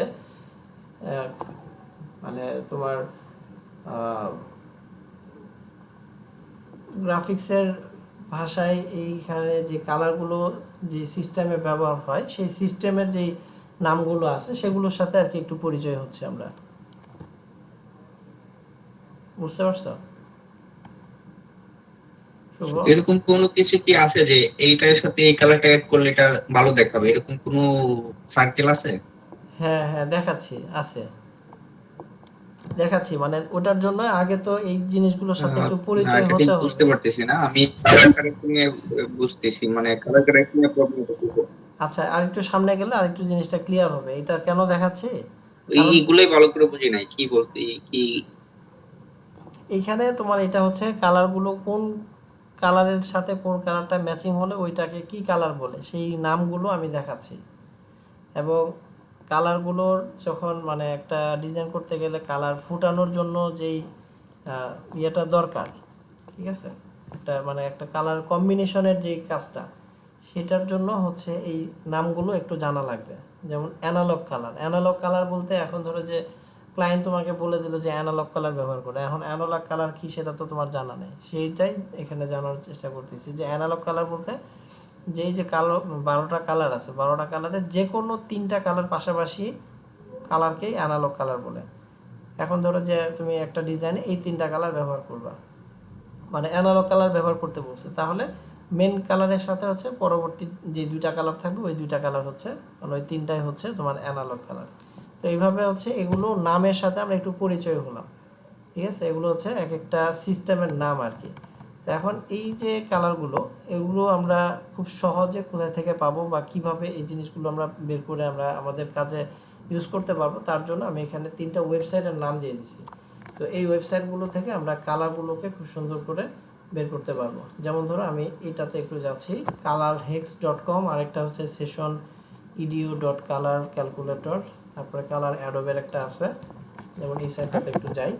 মানে তোমার গ্রাফিক্সের ভাষায় এইখানে যে কালারগুলো যে সিস্টেমে ব্যবহার হয়, সেই সিস্টেমের যেই নামগুলো আছে সেগুলোর সাথে আর কি একটু পরিচয় হচ্ছে আমরা। বুঝতে পারছো শুভ? এরকম কোনো কিছু কি আছে যে এইটার সাথে এই কালারটা অ্যাড করলে এটা ভালো দেখাবে, এরকম কোনো সার্কেল আছে? হ্যাঁ হ্যাঁ, দেখাচ্ছি, আছে, দেখাচ্ছি। মানে ওটার জন্য আগে তো এই জিনিসগুলোর সাথে একটু না, পরিচয় এটা ঠিক হতে বুঝতে হবে। পারতেছি না আমি। কালার কারেক্টিং এ বুঝতেছি, মানে কালার কারেক্টিং এ প্রবলেম হচ্ছে। আচ্ছা, আরেকটু সামনে গেলে আরেকটু জিনিসটা ক্লিয়ার হবে। এটা কেন দেখাচ্ছি, কারণ এইগুলোই ভালো করে বুঝি নাই কি বলতে কি। এইখানে তোমার এটা হচ্ছে কালারগুলো কোন কালারের সাথে কোন কালারটা ম্যাচিং হলে ওইটাকে কি কালার বলে, সেই নামগুলো আমি দেখাচ্ছি। এবং কালারগুলোর যখন মানে একটা ডিজাইন করতে গেলে কালার ফুটানোর জন্য যেই ইয়েটা দরকার, ঠিক আছে, একটা মানে একটা কালার কম্বিনেশনের যেই কাজটা, সেটার জন্য হচ্ছে এই নামগুলো একটু জানা লাগবে। যেমন অ্যানালগ কালার। অ্যানালগ কালার বলতে এখন ধরো যে ক্লায়েন্ট তোমাকে বলে দিল যে অ্যানালগ কালার ব্যবহার করে, এখন অ্যানালগ কালার কি সেটা তো তোমার জানা নেই, সেইটাই এখানে জানার চেষ্টা করতেছি। যে অ্যানালগ কালার বলতে যেই যে কালো 12টা কালার আছে, 12টা কালারের যে কোনো 3টা কালার পাশাপাশি কালারকেই অ্যানালগ কালার বলে। এখন ধরো যে তুমি একটা ডিজাইনে এই 3টা কালার ব্যবহার করবা, মানে অ্যানালগ কালার ব্যবহার করতে বলছে, তাহলে মেন কালারের সাথে হচ্ছে পরবর্তী যে 2টা কালার থাকবে ওই 2টা কালার হচ্ছে, মানে ওই 3টাই হচ্ছে তোমার অ্যানালগ কালার। তো এইভাবে হচ্ছে এগুলো নামের সাথে আমরা একটু পরিচয় হলাম, ঠিক আছে। এগুলো হচ্ছে এক একটা সিস্টেমের নাম আর কি। তো এখন এই যে কালারগুলো, এগুলো আমরা খুব সহজে কোথায় থেকে পাবো বা কিভাবে এই জিনিসগুলো আমরা বের করে আমরা আমাদের কাজে ইউজ করতে পারবো, তার জন্য আমি এখানে 3টা ওয়েবসাইটের নাম দিয়ে দিছি। তো এই ওয়েবসাইটগুলো থেকে আমরা কালারগুলোকে খুব সুন্দর করে বের করতে পারবো। যেমন ধরো আমি এটাতে একটু যাচ্ছি, colorhex.com, আরেকটা হচ্ছে sessionedu.color calculator, তারপরে কালার অ্যাডোবের একটা আছে। যেমন এই সাইটটাতে একটু যাই।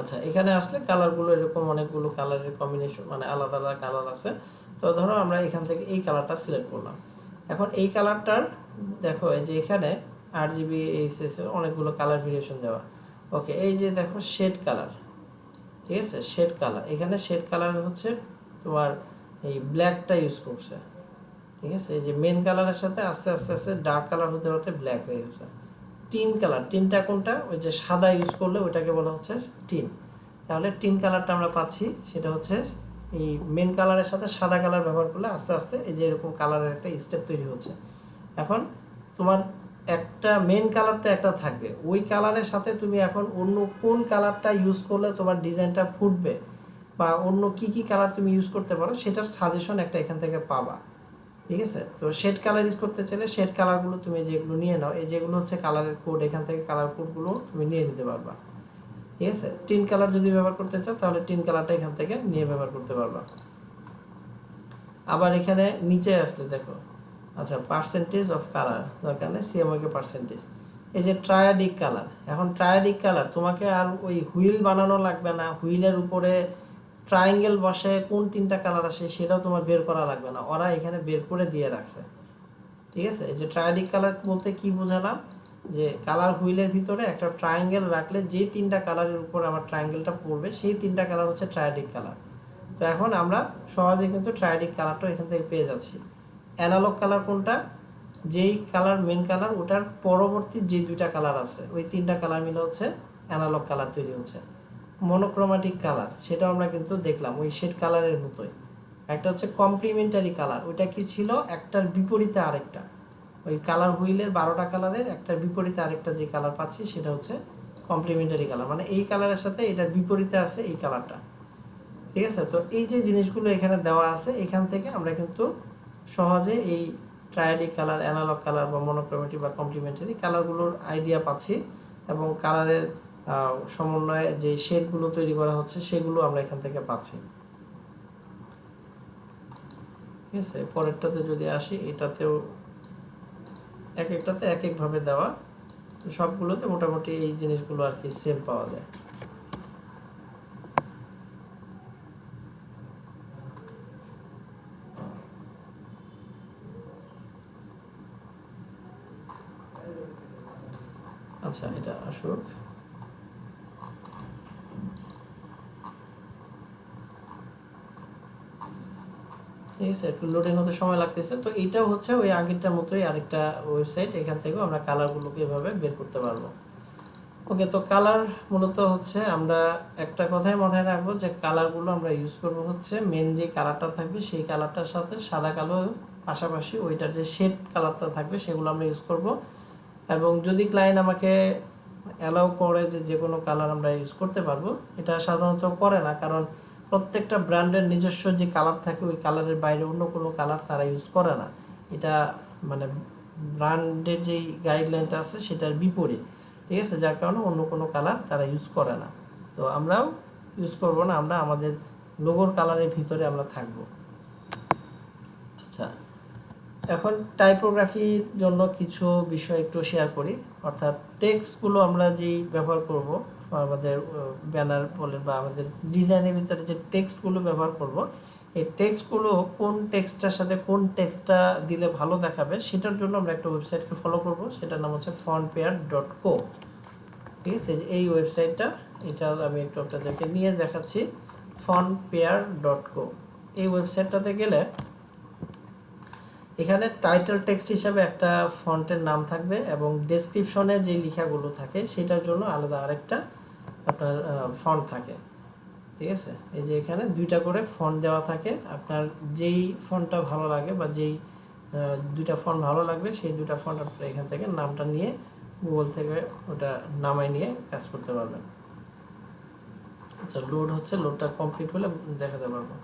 আচ্ছা, এখানে আসলে কালারগুলো এরকম অনেকগুলো কালারের কম্বিনেশন, মানে আলাদা আলাদা কালার আছে। তো ধরো আমরা এখান থেকে এই কালারটা সিলেক্ট করলাম। এখন এই কালারটার দেখো এই যে এখানে RGB এইচএস এর অনেকগুলো কালার ভেরিয়েশন দেওয়া। ওকে, এই যে দেখো শেড কালার, ঠিক আছে, শেড কালার। এখানে শেড কালার হচ্ছে তোমার এই ব্ল্যাকটা ইউজ করছে, ঠিক আছে। এই যে মেন কালারের সাথে আস্তে আস্তে আস্তে ডার্ক কালার হতে হতে ব্ল্যাক হয়ে গেছে। টিন কালার, টিনটা কোনটা? ওই যে সাদা ইউজ করলে ওইটাকে বলা হচ্ছে টিন। তাহলে টিন কালারটা আমরা পাচ্ছি, সেটা হচ্ছে এই মেন কালারের সাথে সাদা কালার ব্যবহার করলে আস্তে আস্তে এই যে এরকম কালারের একটা স্টেপ তৈরি হচ্ছে। এখন তোমার একটা মেন কালার তো একটা থাকবে, ওই কালারের সাথে তুমি এখন অন্য কোন কালারটা ইউজ করলে তোমার ডিজাইনটা ফুটবে বা অন্য কি কি কালার তুমি ইউজ করতে পারো সেটার সাজেশন একটা এখান থেকে পাবা, ঠিক আছে। তো শেড কালার ইউজ করতে চাইলে শেড কালারগুলো তুমি যেগুলো নিয়ে নাও, এই যেগুলো হচ্ছে কালারের কোড, এখান থেকে কালার কোডগুলো তুমি নিয়ে নিতে পারবা, ঠিক আছে। টিন কালার যদি ব্যবহার করতে চাও তাহলে টিন কালারটা এখান থেকে নিয়ে ব্যবহার করতে পারবা। আবার এখানে নিচে আসলে দেখো, আচ্ছা পার্সেন্টেজ অফ কালার দরকার নেই, সিএমওকে পার্সেন্টেজ। এই যে ট্রায়াডিক কালার, এখন ট্রায়াডিক কালার তোমাকে আর ওই হুইল বানানো লাগবে না, হুইলের উপরে ট্রায়াঙ্গেল বসে কোন 3টা কালার আসে সেটাও তোমার বের করা লাগবে না, ওরা এখানে বের করে দিয়ে রাখছে, ঠিক আছে। এই যে ট্রায়াডিক কালার বলতে কি বোঝালাম, যে কালার হুইলের ভিতরে একটা ট্রায়াঙ্গেল রাখলে যেই 3টা কালারের উপর আমার ট্রায়াঙ্গেলটা পড়বে সেই 3টা কালার হচ্ছে ট্রায়াডিক কালার। তো এখন আমরা সহজে কিন্তু ট্রায়াডিক কালারটা এখান থেকে পেয়ে যাচ্ছি। অ্যানালগ কালার কোনটা? যেই কালার মেন কালার ওটার পরবর্তী যে 2টা কালার আছে ওই 3টা কালার মিলে হচ্ছে অ্যানালগ কালার তৈরি হচ্ছে। মনোক্রোমাটিক কালার, সেটাও আমরা কিন্তু দেখলাম ওই শেড কালারের মতোই। একটা হচ্ছে কমপ্লিমেন্টারি কালার, ওইটা কি ছিল? একটার বিপরীতে আরেকটা, ওই কালার হুইলের 12টা কালারের একটার বিপরীতে আরেকটা যে কালার পাচ্ছি সেটা হচ্ছে কমপ্লিমেন্টারি কালার, মানে এই কালারের সাথে এটার বিপরীতে আছে এই কালারটা, ঠিক আছে। তো এই যে জিনিসগুলো এখানে দেওয়া আছে, এখান থেকে আমরা কিন্তু সহজে এই ট্রায়াডিক কালার, অ্যানালগ কালার বা মনোক্রোমেটিক বা কমপ্লিমেন্টারি কালারগুলোর আইডিয়া পাচ্ছি, এবং কালারের সমন্বয়ে যে শেডগুলো তৈরি করা হচ্ছে সেগুলো আমরা এখান থেকে পাচ্ছি, ঠিক আছে। পরেরটাতে যদি আসি, এটাতেও এক একটাতে এক একভাবে দেওয়া, সবগুলোতে মোটামুটি এই জিনিসগুলো আর কি সেম পাওয়া যায়। আচ্ছা, এটা আসুক। ঠিক আছে, একটু লোডিং হতে সময় লাগতেছে। তো এইটাও হচ্ছে ওই আগেরটার মতোই আরেকটা ওয়েবসাইট, এখান থেকেও আমরা কালারগুলোকে এভাবে বের করতে পারবো। ওকে, তো কালার মূলত হচ্ছে আমরা একটা কথাই মাথায় রাখবো যে কালারগুলো আমরা ইউজ করব হচ্ছে মেন যে কালারটা থাকবে সেই কালারটার সাথে সাদা কালো পাশাপাশি ওইটার যে শেড কালারটা থাকবে সেগুলো আমরা ইউজ করব। এবং যদি ক্লায়েন্ট আমাকে অ্যালাউ করে যে যে কোনো কালার আমরা ইউজ করতে পারবো, এটা সাধারণত করে না, কারণ প্রত্যেকটা ব্র্যান্ডের নিজস্ব যে কালার থাকে ওই কালারের বাইরে অন্য কোনো কালার তারা ইউজ করে না। এটা মানে ব্র্যান্ডের যেই গাইডলাইনটা আছে সেটার বিপরীত, ঠিক আছে, যার কারণে অন্য কোনো কালার তারা ইউজ করে না। তো আমরাও ইউজ করব না, আমরা আমাদের লোগোর কালারের ভিতরে আমরা থাকব। আচ্ছা, এখন টাইপোগ্রাফির জন্য কিছু বিষয় একটু শেয়ার করি। অর্থাৎ টেক্সটগুলো আমরা যেই ব্যবহার করব আমাদের ব্যানার বলেন বা আমাদের ডিজাইনের ভিতরে যে টেক্সটগুলো ব্যবহার করব, এই টেক্সটগুলো কোন টেক্সটটার সাথে কোন টেক্সটটা দিলে ভালো দেখাবে সেটার জন্য আমরা একটা ওয়েবসাইটকে ফলো করব, সেটার নাম হচ্ছে fontpair.co, ঠিক আছে। এই ওয়েবসাইটটা, এটা আমি একটু আপনাদেরকে নিয়ে দেখাচ্ছি। fontpair.co, এই ওয়েবসাইটটাতে গেলে এখানে টাইটেল টেক্সট হিসাবে একটা ফন্টের নাম থাকবে এবং ডেসক্রিপশনে যে লেখাগুলো থাকে সেটার জন্য আলাদা আরেকটা আপনার ফন্ট থাকে। ঠিক আছে, এই যে এখানে দুইটা করে ফন্ট দেওয়া থাকে, আপনার যেই ফন্টটা ভালো লাগে বা যেই দুইটা ফন্ট ভালো লাগবে সেই দুইটা ফন্ট আপনারা এখান থেকে নামটা নিয়ে গুগল থেকে ওটা নামাই নিয়ে কাজ করতে পারবেন। আচ্ছা, লোড হচ্ছে, লোডটা কমপ্লিট হলে দেখাতে পারবো।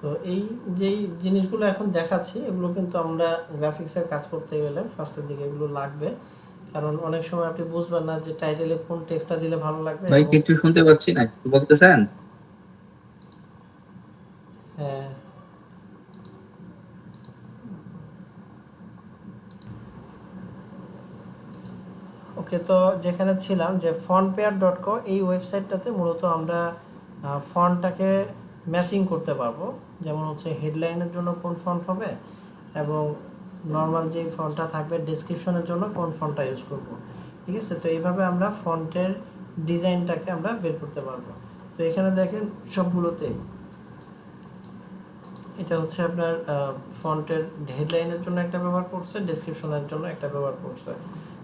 তো এই যেই জিনিসগুলো এখন দেখাচ্ছি এগুলো কিন্তু আমরা গ্রাফিক্সের কাজ করতে গেলে ফার্স্টের দিকে এগুলো লাগবে, কারণ অনেক সময় আপনি বুঝবেন না যে টাইটেলে কোন টেক্সটটা দিলে ভালো লাগবে। ভাই কিছু শুনতে পাচ্ছি না, কিছু বলতেছেন? হ্যাঁ, ওকে, তো যেখানে ছিলাম যে fontpair.co, এই ওয়েবসাইটটাতে মূলত আমরা ফন্টটাকে ম্যাচিং করতে পারবো। যেমন হচ্ছে হেডলাইনের জন্য কোন ফন্ট হবে এবং নর্মাল যে ফন্টটা থাকবে ডেসক্রিপশনের জন্য কোন ফন্টটা ইউজ করব। ঠিক আছে, তো এইভাবে আমরা ফন্টের ডিজাইনটাকে আমরা বের করতে পারবো। তো এখানে দেখেন সবগুলোতে এটা হচ্ছে আপনার ফন্টের হেডলাইনের জন্য একটা ব্যবহার করছে, ডেসক্রিপশনের জন্য একটা ব্যবহার করছে।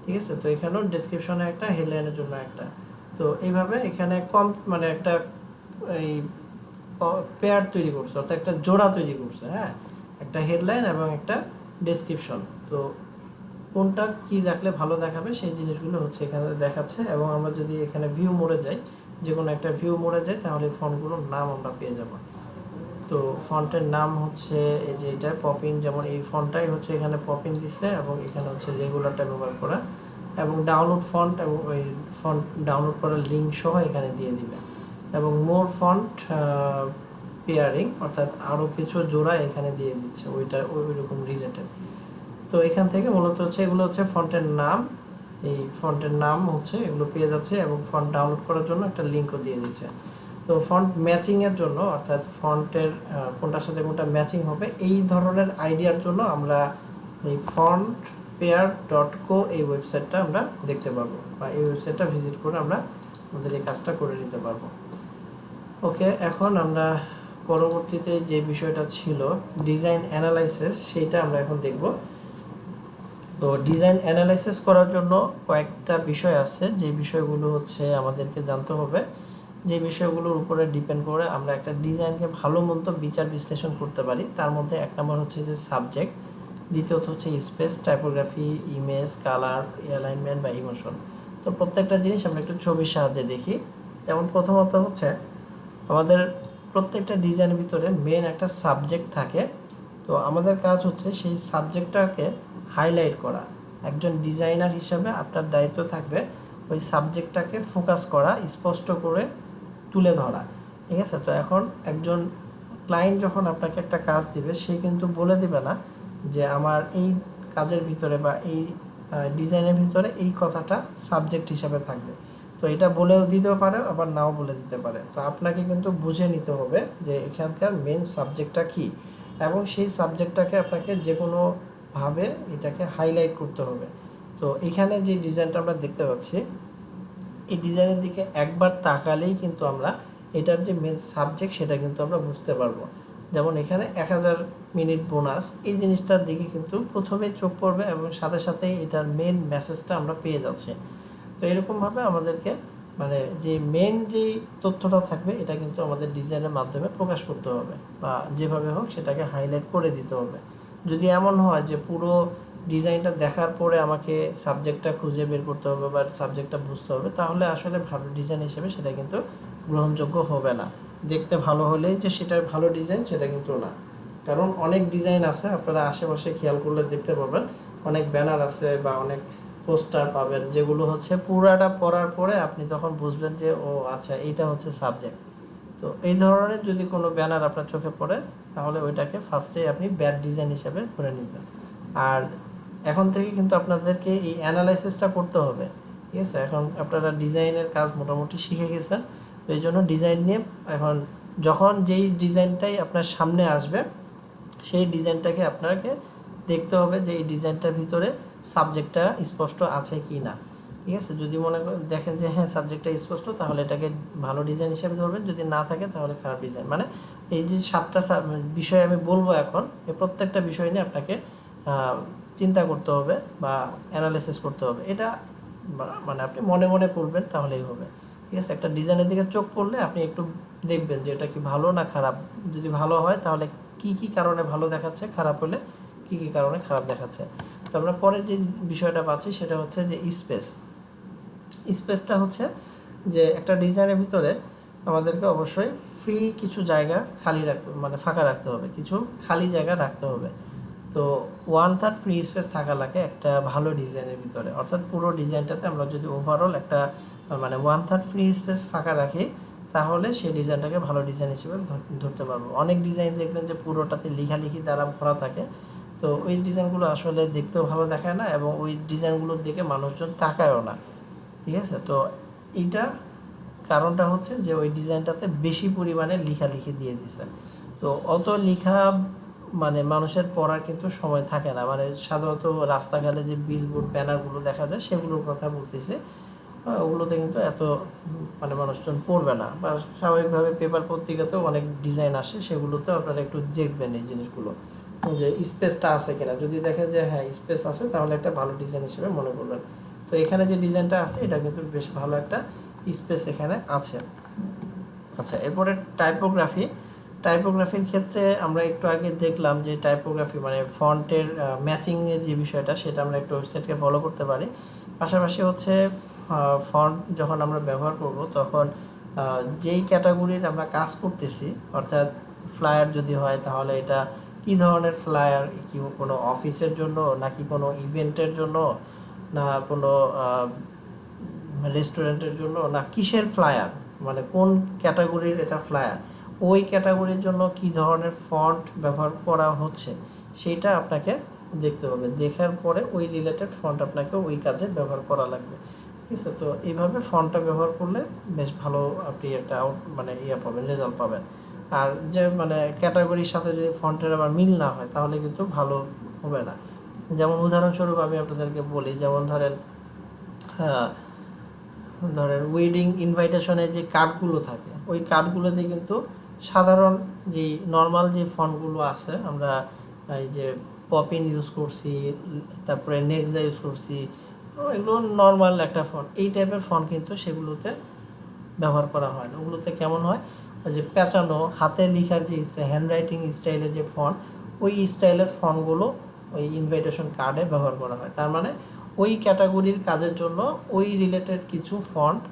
ঠিক আছে, তো এখানেও ডেসক্রিপশনে একটা, হেডলাইনের জন্য একটা। তো এইভাবে এখানে কম মানে একটা এই পেয়ার তৈরি করছে, অর্থাৎ একটা জোড়া তৈরি করছে। হ্যাঁ, একটা হেডলাইন এবং একটা ডেসক্রিপশন। তো কোনটা কি রাখলে ভালো দেখাবে সেই জিনিসগুলো হচ্ছে এখানে দেখাচ্ছে। এবং আমরা যদি এখানে ভিউ মোডে যাই, যে কোনো একটা ভিউ মোডে যাই, তাহলে ফন্টগুলোর নাম আমরা পেয়ে যাব। তো ফন্টের নাম হচ্ছে এই যে এটা পপিন, যেমন এই ফন্টটাই হচ্ছে এখানে পপিন দিছে এবং এখানে হচ্ছে রেগুলারটা ব্যবহার করা, এবং ডাউনলোড ফন্ট এবং ওই ফন্ট ডাউনলোড করার লিঙ্ক সহ এখানে দিয়ে দিবে। এবং মোর ফন্ট পেয়ারিং, অর্থাৎ আরও কিছু জোড়া এখানে দিয়ে দিচ্ছে ওইটা ওই রকম রিলেটেড। তো এখান থেকে মূলত হচ্ছে এগুলো হচ্ছে ফন্টের নাম, এই ফন্টের নাম হচ্ছে এগুলো পেয়ে যাচ্ছে এবং ফন্ট ডাউনলোড করার জন্য একটা লিঙ্কও দিয়ে দিচ্ছে। তো ফন্ট ম্যাচিংয়ের জন্য, অর্থাৎ ফন্টের কোনটার সাথে কোনটা ম্যাচিং হবে এই ধরনের আইডিয়ার জন্য আমরা এই fontpair.co এই ওয়েবসাইটটা আমরা দেখতে পাবো, বা এই ওয়েবসাইটটা ভিজিট করে আমরা আমাদের এই কাজটা করে নিতে পারবো। ওকে, এখন আমরা পরবর্তীতে যে বিষয়টা ছিল ডিজাইন অ্যানালাইসিস, সেইটা আমরা এখন দেখব। তো ডিজাইন অ্যানালাইসিস করার জন্য কয়েকটা বিষয় আছে, যে বিষয়গুলো হচ্ছে আমাদেরকে জানতে হবে, যে বিষয়গুলোর উপরে ডিপেন্ড করে আমরা একটা ডিজাইনকে ভালো মন্দ বিচার বিশ্লেষণ করতে পারি। তার মধ্যে এক নম্বর হচ্ছে যে সাবজেক্ট, দ্বিতীয়ত হচ্ছে space, typography, image, colour, alignment বা ইমোশন। তো প্রত্যেকটা জিনিস আমরা একটু ছবির সাহায্যে দেখি। যেমন প্রথমত হচ্ছে আমাদের প্রত্যেকটা ডিজাইনের ভিতরে মেন একটা সাবজেক্ট থাকে। তো আমাদের কাজ হচ্ছে সেই সাবজেক্টটাকে হাইলাইট করা। একজন ডিজাইনার হিসাবে আপনার দায়িত্ব থাকবে ওই সাবজেক্টটাকে ফোকাস করা, স্পষ্ট করে তুলে ধরা। ঠিক আছে, তো এখন একজন ক্লায়েন্ট যখন আপনাকে একটা কাজ দিবে, সে কিন্তু বলে দিবে না যে আমার এই কাজের ভিতরে বা এই ডিজাইনের ভিতরে এই কথাটা সাবজেক্ট হিসাবে থাকবে। তো এটা বলেও দিতেও পারে, আবার নাও বলে দিতে পারে। তো আপনাকে কিন্তু বুঝে নিতে হবে যে এখানকার মেন সাবজেক্টটা কী, এবং সেই সাবজেক্টটাকে আপনাকে যে কোনোভাবে এটাকে হাইলাইট করতে হবে। তো এখানে যে ডিজাইনটা আমরা দেখতে পাচ্ছি, এই ডিজাইনের দিকে একবার তাকালেই কিন্তু আমরা এটার যে মেন সাবজেক্ট সেটা কিন্তু আমরা বুঝতে পারবো। যেমন এখানে 1000 মিনিট বোনাস, এই জিনিসটার দিকে কিন্তু প্রথমেই চোখ পড়বে এবং সাথে সাথেই এটার মেন মেসেজটা আমরা পেয়ে যাচ্ছি। তো এরকমভাবে আমাদেরকে মানে যে মেন যেই তথ্যটা থাকবে এটা কিন্তু আমাদের ডিজাইনের মাধ্যমে প্রকাশ করতে হবে, বা যেভাবে হোক সেটাকে হাইলাইট করে দিতে হবে। যদি এমন হয় যে পুরো ডিজাইনটা দেখার পরে আমাকে সাবজেক্টটা খুঁজে বের করতে হবে বা সাবজেক্টটা বুঝতে হবে, তাহলে আসলে ভালো ডিজাইন হিসেবে সেটা কিন্তু গ্রহণযোগ্য হবে না। দেখতে ভালো হলেই যে সেটা ভালো ডিজাইন সেটা কিন্তু না। কারণ অনেক ডিজাইন আছে, আপনারা আশেপাশে খেয়াল করলে দেখতে পাবেন অনেক ব্যানার আছে বা অনেক পোস্টার পাবেন, যেগুলো হচ্ছে পুরাটা পড়ার পরে আপনি তখন বুঝবেন যে ও আচ্ছা এইটা হচ্ছে সাবজেক্ট। তো এই ধরনের যদি কোনো ব্যানার আপনার চোখে পড়ে, তাহলে ওইটাকে ফার্স্টেই আপনি ব্যাড ডিজাইন হিসেবে ধরে নেবেন। আর এখন থেকে কিন্তু আপনাদেরকে এই অ্যানালাইসিসটা করতে হবে। ঠিক আছে, এখন আপনারা ডিজাইনের কাজ মোটামুটি শিখে গেছেন। তো এই জন্য ডিজাইন নিয়ে এখন যখন যেই ডিজাইনটাই আপনার সামনে আসবে, সেই ডিজাইনটাকে আপনাকে দেখতে হবে যে এই ডিজাইনটার ভিতরে সাবজেক্টটা স্পষ্ট আছে কি না। ঠিক আছে, যদি মনে করেন দেখেন যে হ্যাঁ সাবজেক্টটা স্পষ্ট, তাহলে এটাকে ভালো ডিজাইন হিসেবে ধরবেন, যদি না থাকে তাহলে খারাপ ডিজাইন। মানে এই যে 7টা বিষয় আমি বলবো এখন, এই প্রত্যেকটা বিষয় নিয়ে আপনাকে চিন্তা করতে হবে বা অ্যানালাইসিস করতে হবে। এটা মানে আপনি মনে মনে পড়বেন তাহলেই হবে। ঠিক আছে, একটা ডিজাইনের দিকে চোখ পড়লে আপনি একটু দেখবেন যে এটা কি ভালো না খারাপ। যদি ভালো হয় তাহলে কি কি কারণে ভালো দেখাচ্ছে, খারাপ হলে কি কি কারণে খারাপ দেখাচ্ছে। তো আমরা পরে যে বিষয়টা পাচ্ছি সেটা হচ্ছে যে স্পেস। স্পেসটা হচ্ছে যে একটা ডিজাইনের ভিতরে আমাদেরকে অবশ্যই ফ্রি কিছু জায়গা খালি রাখতে, মানে ফাঁকা রাখতে হবে, কিছু খালি জায়গা রাখতে হবে। তো 1/3 ফ্রি স্পেস থাকা লাগে একটা ভালো ডিজাইনের ভিতরে, অর্থাৎ পুরো ডিজাইনটাতে আমরা যদি ওভারঅল একটা মানে 1/3 ফ্রি স্পেস ফাঁকা রাখি, তাহলে সেই ডিজাইনটাকে ভালো ডিজাইন হিসেবে ধরতে পারবো। অনেক ডিজাইন দেখবেন যে পুরোটাতে লেখালেখি দ্বারা ভরা থাকে, তো ওই ডিজাইনগুলো আসলে দেখতেও ভালো দেখায় না এবং ওই ডিজাইনগুলোর দিকে মানুষজন তাকায়ও না। ঠিক আছে, তো এইটা কারণটা হচ্ছে যে ওই ডিজাইনটাতে বেশি পরিমাণে লেখালেখি দিয়ে দিছে। তো অত লেখা মানে মানুষের পড়ার কিন্তু সময় থাকে না। মানে সাধারণত রাস্তাঘাটে যে বিলবোর্ড ব্যানারগুলো দেখা যায় সেগুলোর কথা বলতেছে, ওগুলোতে কিন্তু এত মানে মানুষজন পড়বে না। বা স্বাভাবিকভাবে পেপার পত্রিকাতেও অনেক ডিজাইন আসে, সেগুলোতেও আপনারা একটু দেখবেন এই জিনিসগুলো যে স্পেসটা আছে কিনা। যদি দেখেন যে হ্যাঁ স্পেস আছে, তাহলে একটা ভালো ডিজাইন হিসেবে মনে করবেন। তো এখানে যে ডিজাইনটা আছে এটা কিন্তু বেশ ভালো একটা স্পেস এখানে আছে। আচ্ছা, এরপরে টাইপোগ্রাফি। টাইপোগ্রাফির ক্ষেত্রে আমরা একটু আগে দেখলাম যে টাইপোগ্রাফি মানে ফন্টের ম্যাচিংয়ের যে বিষয়টা, সেটা আমরা একটু ওয়েবসাইটকে ফলো করতে পারি। পাশাপাশি হচ্ছে ফন্ট যখন আমরা ব্যবহার করব, তখন যেই ক্যাটাগরির আমরা কাজ করতেছি, অর্থাৎ ফ্লায়ার যদি হয় তাহলে এটা কি ধরনের ফ্লায়ার, কি কোনো অফিসের জন্য নাকি কোনো ইভেন্টের জন্য, না কোনো রেস্টুরেন্টের জন্য, না কিসের ফ্লায়ার, মানে কোন ক্যাটাগরির এটা ফ্লায়ার, ওই ক্যাটাগরির জন্য কি ধরনের ফন্ট ব্যবহার করা হচ্ছে সেইটা আপনাকে দেখতে হবে। দেখার পরে ওই রিলেটেড ফন্ট আপনাকে ওই কাজে ব্যবহার করা লাগবে। ঠিক আছে, তো এইভাবে ফন্টটা ব্যবহার করলে বেশ ভালো আপনি একটা মানে পাবেন, রেজাল্ট পাবেন। আর যে মানে ক্যাটাগরির সাথে যদি ফন্টের আবার মিল না হয় তাহলে কিন্তু ভালো হবে না। যেমন উদাহরণস্বরূপ আমি আপনাদেরকে বলি, যেমন ধরেন ওয়েডিং ইনভাইটেশনের যে কার্ডগুলো থাকে, ওই কার্ডগুলোতে কিন্তু সাধারণ যে নর্মাল যে ফন্টগুলো আছে, আমরা এই যে পপিন ইউজ করছি, তারপরে নেক্সা ইউজ করছি, এগুলো নর্মাল একটা ফন্ট। এই টাইপের ফন্ট কিন্তু সেগুলোতে ব্যবহার করা হয় না। ওগুলোতে কেমন হয়, ওই যে পেঁচানো হাতে লেখার যে হ্যান্ড রাইটিং স্টাইলের যে ফন্ট, ওই স্টাইলের ফন্টগুলো ওই ইনভাইটেশন কার্ডে ব্যবহার করা হয়। তার মানে ওই ক্যাটাগরির কাজের জন্য ওই রিলেটেড কিছু ফন্ট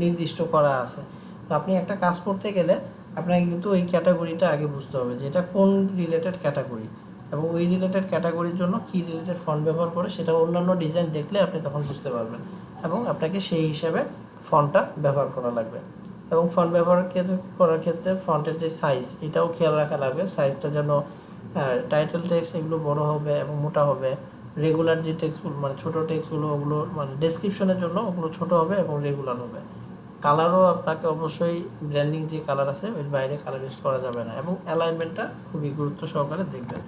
নির্দিষ্ট করা আছে। তো আপনি একটা কাজ করতে গেলে আপনাকে কিন্তু ওই ক্যাটাগরিটা আগে বুঝতে হবে যে এটা কোন রিলেটেড ক্যাটাগরি, এবং ওই রিলেটেড ক্যাটাগরির জন্য কী রিলেটেড ফন্ট ব্যবহার করে সেটা অন্যান্য ডিজাইন দেখলে আপনি তখন বুঝতে পারবেন, এবং আপনাকে সেই হিসাবে ফন্টটা ব্যবহার করা লাগবে। এবং ফন্ট ব্যবহার করার ক্ষেত্রে ফন্টের যে সাইজ, এটাও খেয়াল রাখা লাগবে। সাইজটা যেন টাইটেল টেক্সট এগুলো বড় হবে এবং মোটা হবে। রেগুলার যে টেক্সটগুলো মানে ছোটো টেক্সটগুলো, ওগুলো মানে ডেসক্রিপশনের জন্য ওগুলো ছোটো হবে এবং রেগুলার হবে। কালারও আপনাকে অবশ্যই ব্র্যান্ডিং যে কালার আছে ওই বাইরে কালার ইউজ করা যাবে না, এবং অ্যালাইনমেন্টটা খুবই গুরুত্ব সহকারে দেখবেন।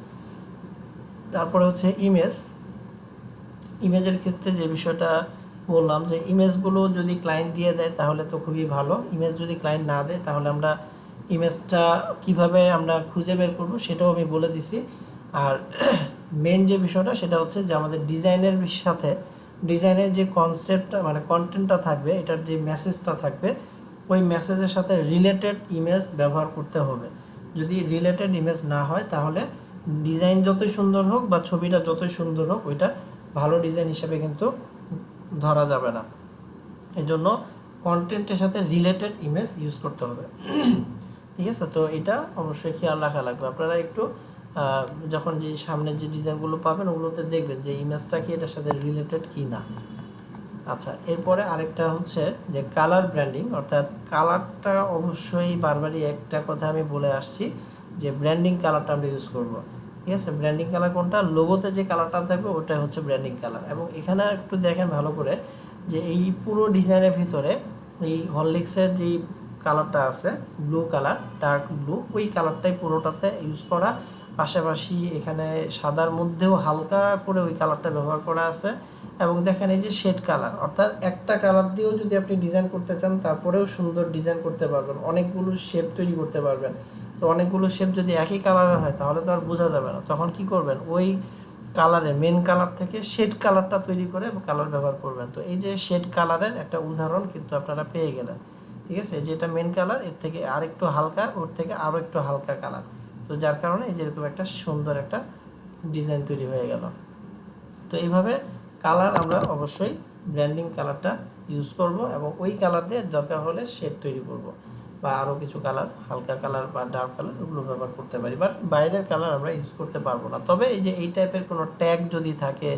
তারপরে হচ্ছে ইমেজ। ইমেজের ক্ষেত্রে যে বিষয়টা বললাম যে ইমেজগুলো যদি ক্লায়েন্ট দিয়ে দেয় তাহলে তো খুবই ভালো। ইমেজ যদি ক্লায়েন্ট না দেয় তাহলে আমরা ইমেজটা কিভাবে আমরা খুঁজে বের করব সেটাও আমি বলে দিছি। আর মেন যে বিষয়টা সেটা হচ্ছে যে আমাদের ডিজাইনের সাথে ডিজাইনের যে কনসেপ্টটা মানে কন্টেন্টটা থাকবে, এটার যে মেসেজটা থাকবে, ওই মেসেজের সাথে রিলেটেড ইমেজ ব্যবহার করতে হবে। যদি রিলেটেড ইমেজ না হয় তাহলে ডিজাইন যতই সুন্দর হোক বা ছবিটা যতই সুন্দর হোক, ওইটা ভালো ডিজাইন হিসেবে কিন্তু ধরা যাবে না। এই জন্য কন্টেন্টের সাথে রিলেটেড ইমেজ ইউজ করতে হবে। ঠিক আছে, তো এটা অবশ্যই খেয়াল রাখা লাগবে। আপনারা একটু যখন যে সামনে যে ডিজাইনগুলো পাবেন ওগুলোতে দেখবেন যে ইমেজটা কি এটার সাথে রিলেটেড কি না। আচ্ছা, এরপরে আরেকটা হচ্ছে যে কালার ব্র্যান্ডিং, অর্থাৎ কালারটা অবশ্যই বারবারই একটা কথা আমি বলে আসছি যে ব্র্যান্ডিং কালারটা আমরা ইউজ করব। ঠিক আছে, ব্র্যান্ডিং কালার কোনটা, লোগোতে যে কালারটা থাকবে ওটা হচ্ছে ব্র্যান্ডিং কালার। এবং এখানে একটু দেখেন ভালো করে যে এই পুরো ডিজাইনের ভিতরে এই হরলিক্সের যেই কালারটা আছে ব্লু কালার, ডার্ক ব্লু, ওই কালারটাই পুরোটাতে ইউজ করা। পাশাপাশি এখানে সাদার মধ্যেও হালকা করে ওই কালারটা ব্যবহার করা আছে, এবং দেখেন এই যে শেড কালার, অর্থাৎ একটা কালার দিয়েও যদি আপনি ডিজাইন করতে চান তারপরেও সুন্দর ডিজাইন করতে পারবেন, অনেকগুলো শেপ তৈরি করতে পারবেন। তো অনেকগুলো শেপ যদি একই কালারের হয় তাহলে তো আর বোঝা যাবে না, তখন কি করবেন, ওই কালারে মেন কালার থেকে শেড কালারটা তৈরি করে কালার ব্যবহার করবেন। তো এই যে শেড কালারের একটা উদাহরণ কিন্তু আপনারা পেয়ে গেলেন, ঠিক আছে, যেটা মেন কালার, এর থেকে আর একটু হালকা, ওর থেকে আরও একটু হালকা কালার। তো যার কারণে এই যেরকম একটা সুন্দর একটা ডিজাইন তৈরি হয়ে গেল। তো এইভাবে কালার আমরা অবশ্যই ব্র্যান্ডিং কালারটা ইউজ করব এবং ওই কালার দিয়ে দরকার হলে শেড তৈরি করব, বা আরও কিছু কালার, হালকা কালার বা ডার্ক কালার, ওগুলো ব্যবহার করতে পারি, বাট বাইরের কালার আমরা ইউজ করতে পারবো না। তবে এই যে এই টাইপের কোনো ট্যাগ যদি থাকে,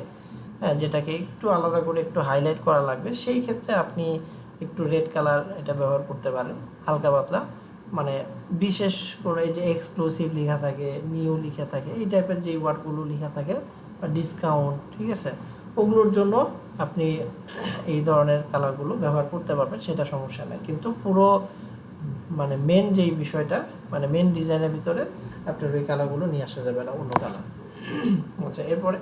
হ্যাঁ, যেটাকে একটু আলাদা করে একটু হাইলাইট করা লাগবে, সেই ক্ষেত্রে আপনি একটু রেড কালার এটা ব্যবহার করতে পারেন, হালকা পাতলা, মানে বিশেষ করে এই যে এক্সক্লুসিভ লেখা থাকে, নিউ লেখা থাকে, এই টাইপের যে ওয়ার্ডগুলো লেখা থাকে, বা ডিসকাউন্ট, ঠিক আছে, ওগুলোর জন্য আপনি এই ধরনের কালারগুলো ব্যবহার করতে পারবেন, সেটা সমস্যা নেই। কিন্তু পুরো মানে মেন যেই বিষয়টা, মানে মেন ডিজাইনের ভিতরে আপনার ওই কালারগুলো নিয়ে আসা যাবে না, অন্য কালার। আচ্ছা, এরপরে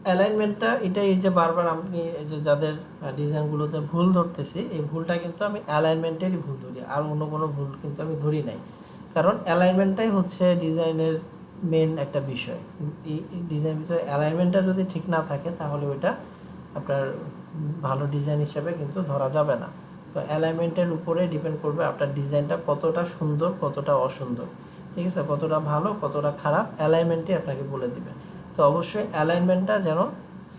অ্যালাইনমেন্টটা এটা, এই যে বারবার আপনি এই যে যাদের ডিজাইনগুলোতে ভুল ধরতেছি, এই ভুলটা কিন্তু আমি অ্যালাইনমেন্টেরই ভুল ধরি, আর অন্য কোনো ভুল কিন্তু আমি ধরি নাই। কারণ অ্যালাইনমেন্টটাই হচ্ছে ডিজাইনের মেন একটা বিষয়। এই ডিজাইন ভিতরে অ্যালাইনমেন্টটা যদি ঠিক না থাকে তাহলে ওইটা আপনার ভালো ডিজাইন হিসেবে কিন্তু ধরা যাবে না। তো অ্যালাইনমেন্টের উপরে ডিপেন্ড করবে আপনার ডিজাইনটা কতটা সুন্দর, কতটা অসুন্দর, ঠিক আছে, কতটা ভালো, কতটা খারাপ, অ্যালাইনমেন্টই আপনাকে বলে দিবে। তো অবশ্যই অ্যালাইনমেন্টটা যেন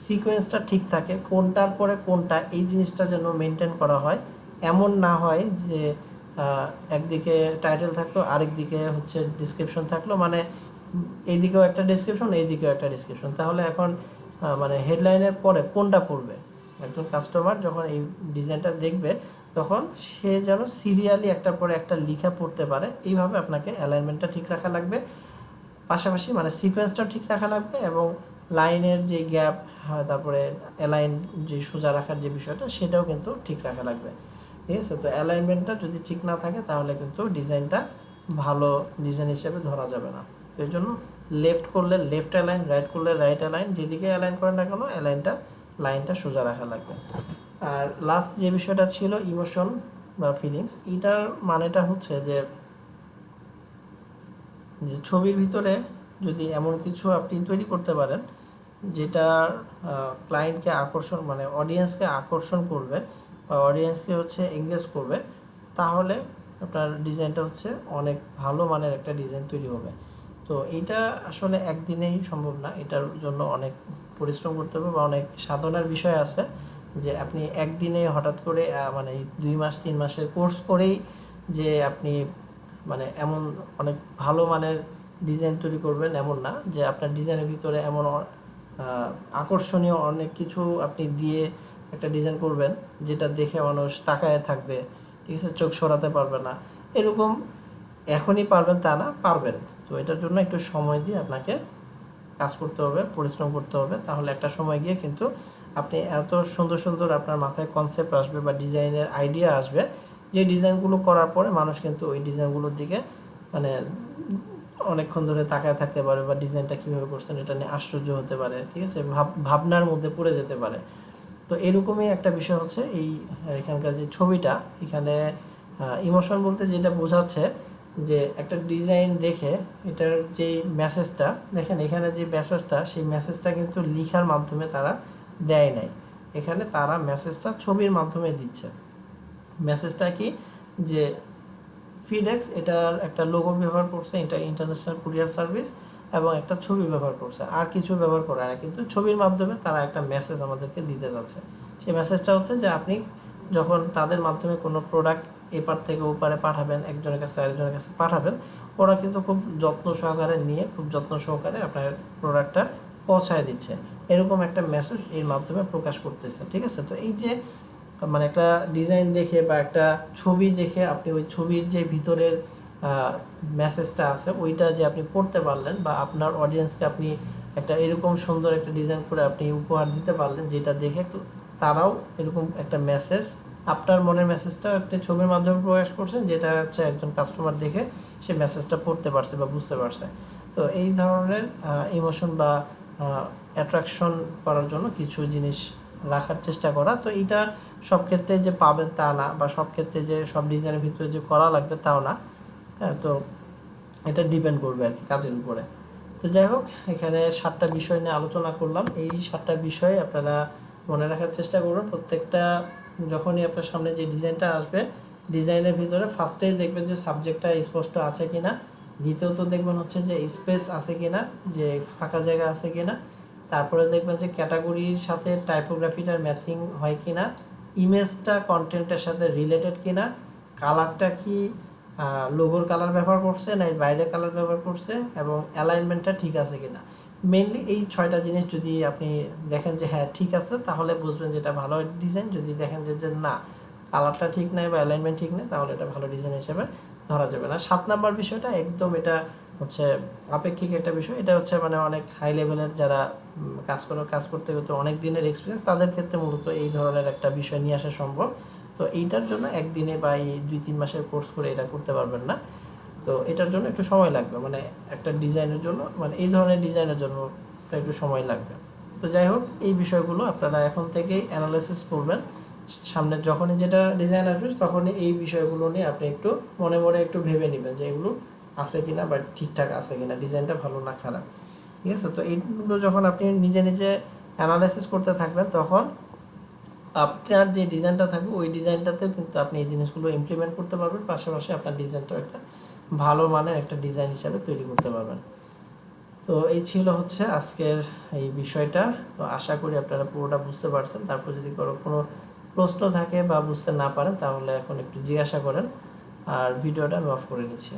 সিকোয়েন্সটা ঠিক থাকে, কোনটার পরে কোনটা, এই জিনিসটা যেন মেনটেন করা হয়। এমন না হয় যে একদিকে টাইটেল থাকলো, আরেক দিকে হচ্ছে ডিসক্রিপশন থাকলো, মানে এইদিকেও একটা ডিসক্রিপশন, এইদিকেও একটা ডিসক্রিপশন, তাহলে এখন মানে হেডলাইনের পরে কোনটা পড়বে, একজন কাস্টমার যখন এই ডিজাইনটা দেখবে তখন সে যেন সিরিয়ালি একটার পরে একটা লিখা পড়তে পারে। এইভাবে আপনাকে অ্যালাইনমেন্টটা ঠিক রাখা লাগবে, পাশাপাশি মানে সিকোয়েন্সটা ঠিক রাখা লাগবে, এবং লাইনের যে গ্যাপ, তারপরে অ্যালাইন যে সোজা রাখার যে বিষয়টা, সেটাও কিন্তু ঠিক রাখা লাগবে, ঠিক আছে। তো অ্যালাইনমেন্টটা যদি ঠিক না থাকে তাহলে কিন্তু ডিজাইনটা ভালো ডিজাইন হিসেবে ধরা যাবে না। তো এই জন্য লেফট করলে লেফট অ্যালাইন, রাইট করলে রাইট অ্যালাইন, যেদিকে অ্যালাইন করেন না কেন লাইনটা সোজা রাখা লাগবে। আর লাস্ট যে বিষয়টা ছিল ইমোশন বা ফিলিংস, এটার মানেটা হচ্ছে যে ছবির ভিতরে যদি এমন কিছু আপনি তৈরি করতে পারেন যেটা ক্লায়েন্টকে আকর্ষণ, মানে অডিয়েন্সকে আকর্ষণ করবে বা অডিয়েন্সকে হচ্ছে এঙ্গেজ করবে, তাহলে আপনার ডিজাইনটা হচ্ছে অনেক ভালো মানের একটা ডিজাইন তৈরি হবে। তো এইটা আসলে একদিনেই সম্ভব না, এটার জন্য অনেক পরিশ্রম করতে হবে বা অনেক সাধনার বিষয় আছে, যে আপনি একদিনে হঠাৎ করে মানে 2 মাস 3 মাসের কোর্স করেই যে আপনি মানে এমন অনেক ভালো মানের ডিজাইন তৈরি করবেন এমন না, যে আপনার ডিজাইনের ভিতরে এমন আকর্ষণীয় অনেক কিছু আপনি দিয়ে একটা ডিজাইন করবেন যেটা দেখে মানুষ তাকায় থাকবে, ঠিক আছে, চোখ সরাতে পারবে না, এরকম এখনই পারবেন তা না, পারবেন। তো এটার জন্য একটু সময় দিয়ে আপনাকে কাজ করতে হবে, পরিশ্রম করতে হবে, তাহলে একটা সময় গিয়ে কিন্তু আপনি এত সুন্দর সুন্দর আপনার মাথায় কনসেপ্ট আসবে বা ডিজাইনের আইডিয়া আসবে, যে ডিজাইনগুলো করার পরে মানুষ কিন্তু ওই ডিজাইনগুলোর দিকে মানে অনেকক্ষণ ধরে তাকায় থাকতে পারে, বা ডিজাইনটা কীভাবে করছেন এটা নিয়ে আশ্চর্য হতে পারে, ঠিক আছে, ভাবনার মধ্যে পড়ে যেতে পারে। তো এরকমই একটা বিষয় হচ্ছে এই এখানকার যে ছবিটা, এখানে ইমোশন বলতে যেটা বোঝাচ্ছে যে একটা ডিজাইন দেখে এটার যে মেসেজটা দেখেন, এখানে যে মেসেজটা, সেই মেসেজটা কিন্তু লিখার মাধ্যমে তারা দেয় নাই, এখানে তারা মেসেজটা ছবির মাধ্যমে দিচ্ছে। মেসেজটা কি, যে ফিডেক্স এটার একটা লোগো ব্যবহার করছে, এটা ইন্টারন্যাশনাল কুরিয়ার সার্ভিস, এবং একটা ছবি ব্যবহার করছে, আর কিছু ব্যবহার করে না, কিন্তু ছবির মাধ্যমে তারা একটা মেসেজ আমাদেরকে দিতে যাচ্ছে। সেই মেসেজটা হচ্ছে যে আপনি যখন তাদের মাধ্যমে কোনো প্রোডাক্ট এপার থেকে ওপারে পাঠাবেন, একজনের কাছে আরেকজনের কাছে পাঠাবেন, ওরা কিন্তু খুব যত্ন সহকারে নিয়ে, খুব যত্ন সহকারে আপনার প্রোডাক্টটা পৌঁছায় দিচ্ছে, এরকম একটা মেসেজ এর মাধ্যমে প্রকাশ করতেছে, ঠিক আছে। তো এই যে মানে একটা ডিজাইন দেখে বা একটা ছবি দেখে আপনি ওই ছবির যে ভিতরের মেসেজটা আছে ওইটা যে আপনি পড়তে পারলেন, বা আপনার অডিয়েন্সকে আপনি একটা এরকম সুন্দর একটা ডিজাইন করে আপনি উপহার দিতে পারলেন, যেটা দেখে তারাও এরকম একটা মেসেজ, আপনার মনের মেসেজটা একটা ছবির মাধ্যমে প্রকাশ করছেন, যেটা হচ্ছে একজন কাস্টমার দেখে সে মেসেজটা পড়তে পারছে বা বুঝতে পারছে। তো এই ধরনের ইমোশন বা অ্যাট্রাকশন করার জন্য কিছু জিনিস রাখার চেষ্টা করা। তো এইটা সব ক্ষেত্রে যে পাবেন তা না, বা সব ক্ষেত্রে যে সব ডিজাইনের ভিতরে যে করা লাগবে তাও না। হ্যাঁ, তো এটা ডিপেন্ড করবে আর কি কাজের উপরে। তো যাই হোক, এখানে 7টা বিষয় নিয়ে আলোচনা করলাম। এই 7টা বিষয় আপনারা মনে রাখার চেষ্টা করুন। প্রত্যেকটা যখনই আপনার সামনে যে ডিজাইনটা আসবে, ডিজাইনের ভিতরে ফার্স্টেই দেখবেন যে সাবজেক্টটা স্পষ্ট আছে কিনা, দ্বিতীয়ত দেখবেন হচ্ছে যে স্পেস আছে কিনা, যে ফাঁকা জায়গা আছে কিনা, তারপরে দেখবেন যে ক্যাটাগরির সাথে টাইপোগ্রাফিটার ম্যাচিং হয় কিনা, ইমেজটা কন্টেন্টের সাথে রিলেটেড কিনা, কালারটা কি লোগোর কালার ব্যবহার করছে না এর বাইরে কালার ব্যবহার করছে, এবং অ্যালাইনমেন্টটা ঠিক আছে কিনা। মেনলি এই 6টা জিনিস যদি আপনি দেখেন যে হ্যাঁ ঠিক আছে, তাহলে বুঝবেন যে এটা ভালো ডিজাইন। যদি দেখেন যে না, কালারটা ঠিক নাই বা অ্যালাইনমেন্ট ঠিক নেই, তাহলে এটা ভালো ডিজাইন হিসেবে ধরা যাবে না। 7 নাম্বার বিষয়টা একদম এটা হচ্ছে আপেক্ষিক একটা বিষয়। এটা হচ্ছে মানে অনেক হাই লেভেলের যারা কাজ করতে করতে অনেক দিনের এক্সপিরিয়েন্স, তাদের ক্ষেত্রে মূলত এই ধরনের একটা বিষয় নিয়ে আসা সম্ভব। তো এইটার জন্য একদিনে বা এই 2-3 মাসের কোর্স করে এটা করতে পারবেন না। তো এটার জন্য একটু সময় লাগবে, মানে একটা ডিজাইনের জন্য, মানে এই ধরনের ডিজাইনের জন্য একটু সময় লাগবে। তো যাই হোক, এই বিষয়গুলো আপনারা এখন থেকেই অ্যানালাইসিস করবেন। সামনে যখনই যেটা ডিজাইন আসবে তখনই এই বিষয়গুলো নিয়ে আপনি একটু মনে মনে একটু ভেবে নেবেন যে এগুলো আছে কিনা বা ঠিকঠাক আছে কিনা, ডিজাইনটা ভালো না খারাপ। ঠিক আছে, তো এইগুলো যখন আপনি নিজে নিজে অ্যানালাইসিস করতে থাকবেন, তখন আপনার যে ডিজাইনটা থাকবে ওই ডিজাইনটাতেও কিন্তু আপনি এই জিনিসগুলো ইমপ্লিমেন্ট করতে পারবেন, পাশাপাশি আপনার ডিজাইনটাও একটা ভালো মানের একটা ডিজাইন হিসাবে তৈরি করতে পারবেন। তো এই ছিল হচ্ছে আজকের এই বিষয়টা। তো আশা করি আপনারা পুরোটা বুঝতে পারছেন। তারপর যদি কোনো প্রশ্ন থাকে বা বুঝতে না পারেন, তাহলে এখন একটু জিজ্ঞাসা করেন। আর ভিডিওটা আমি অফ করে নিচ্ছি।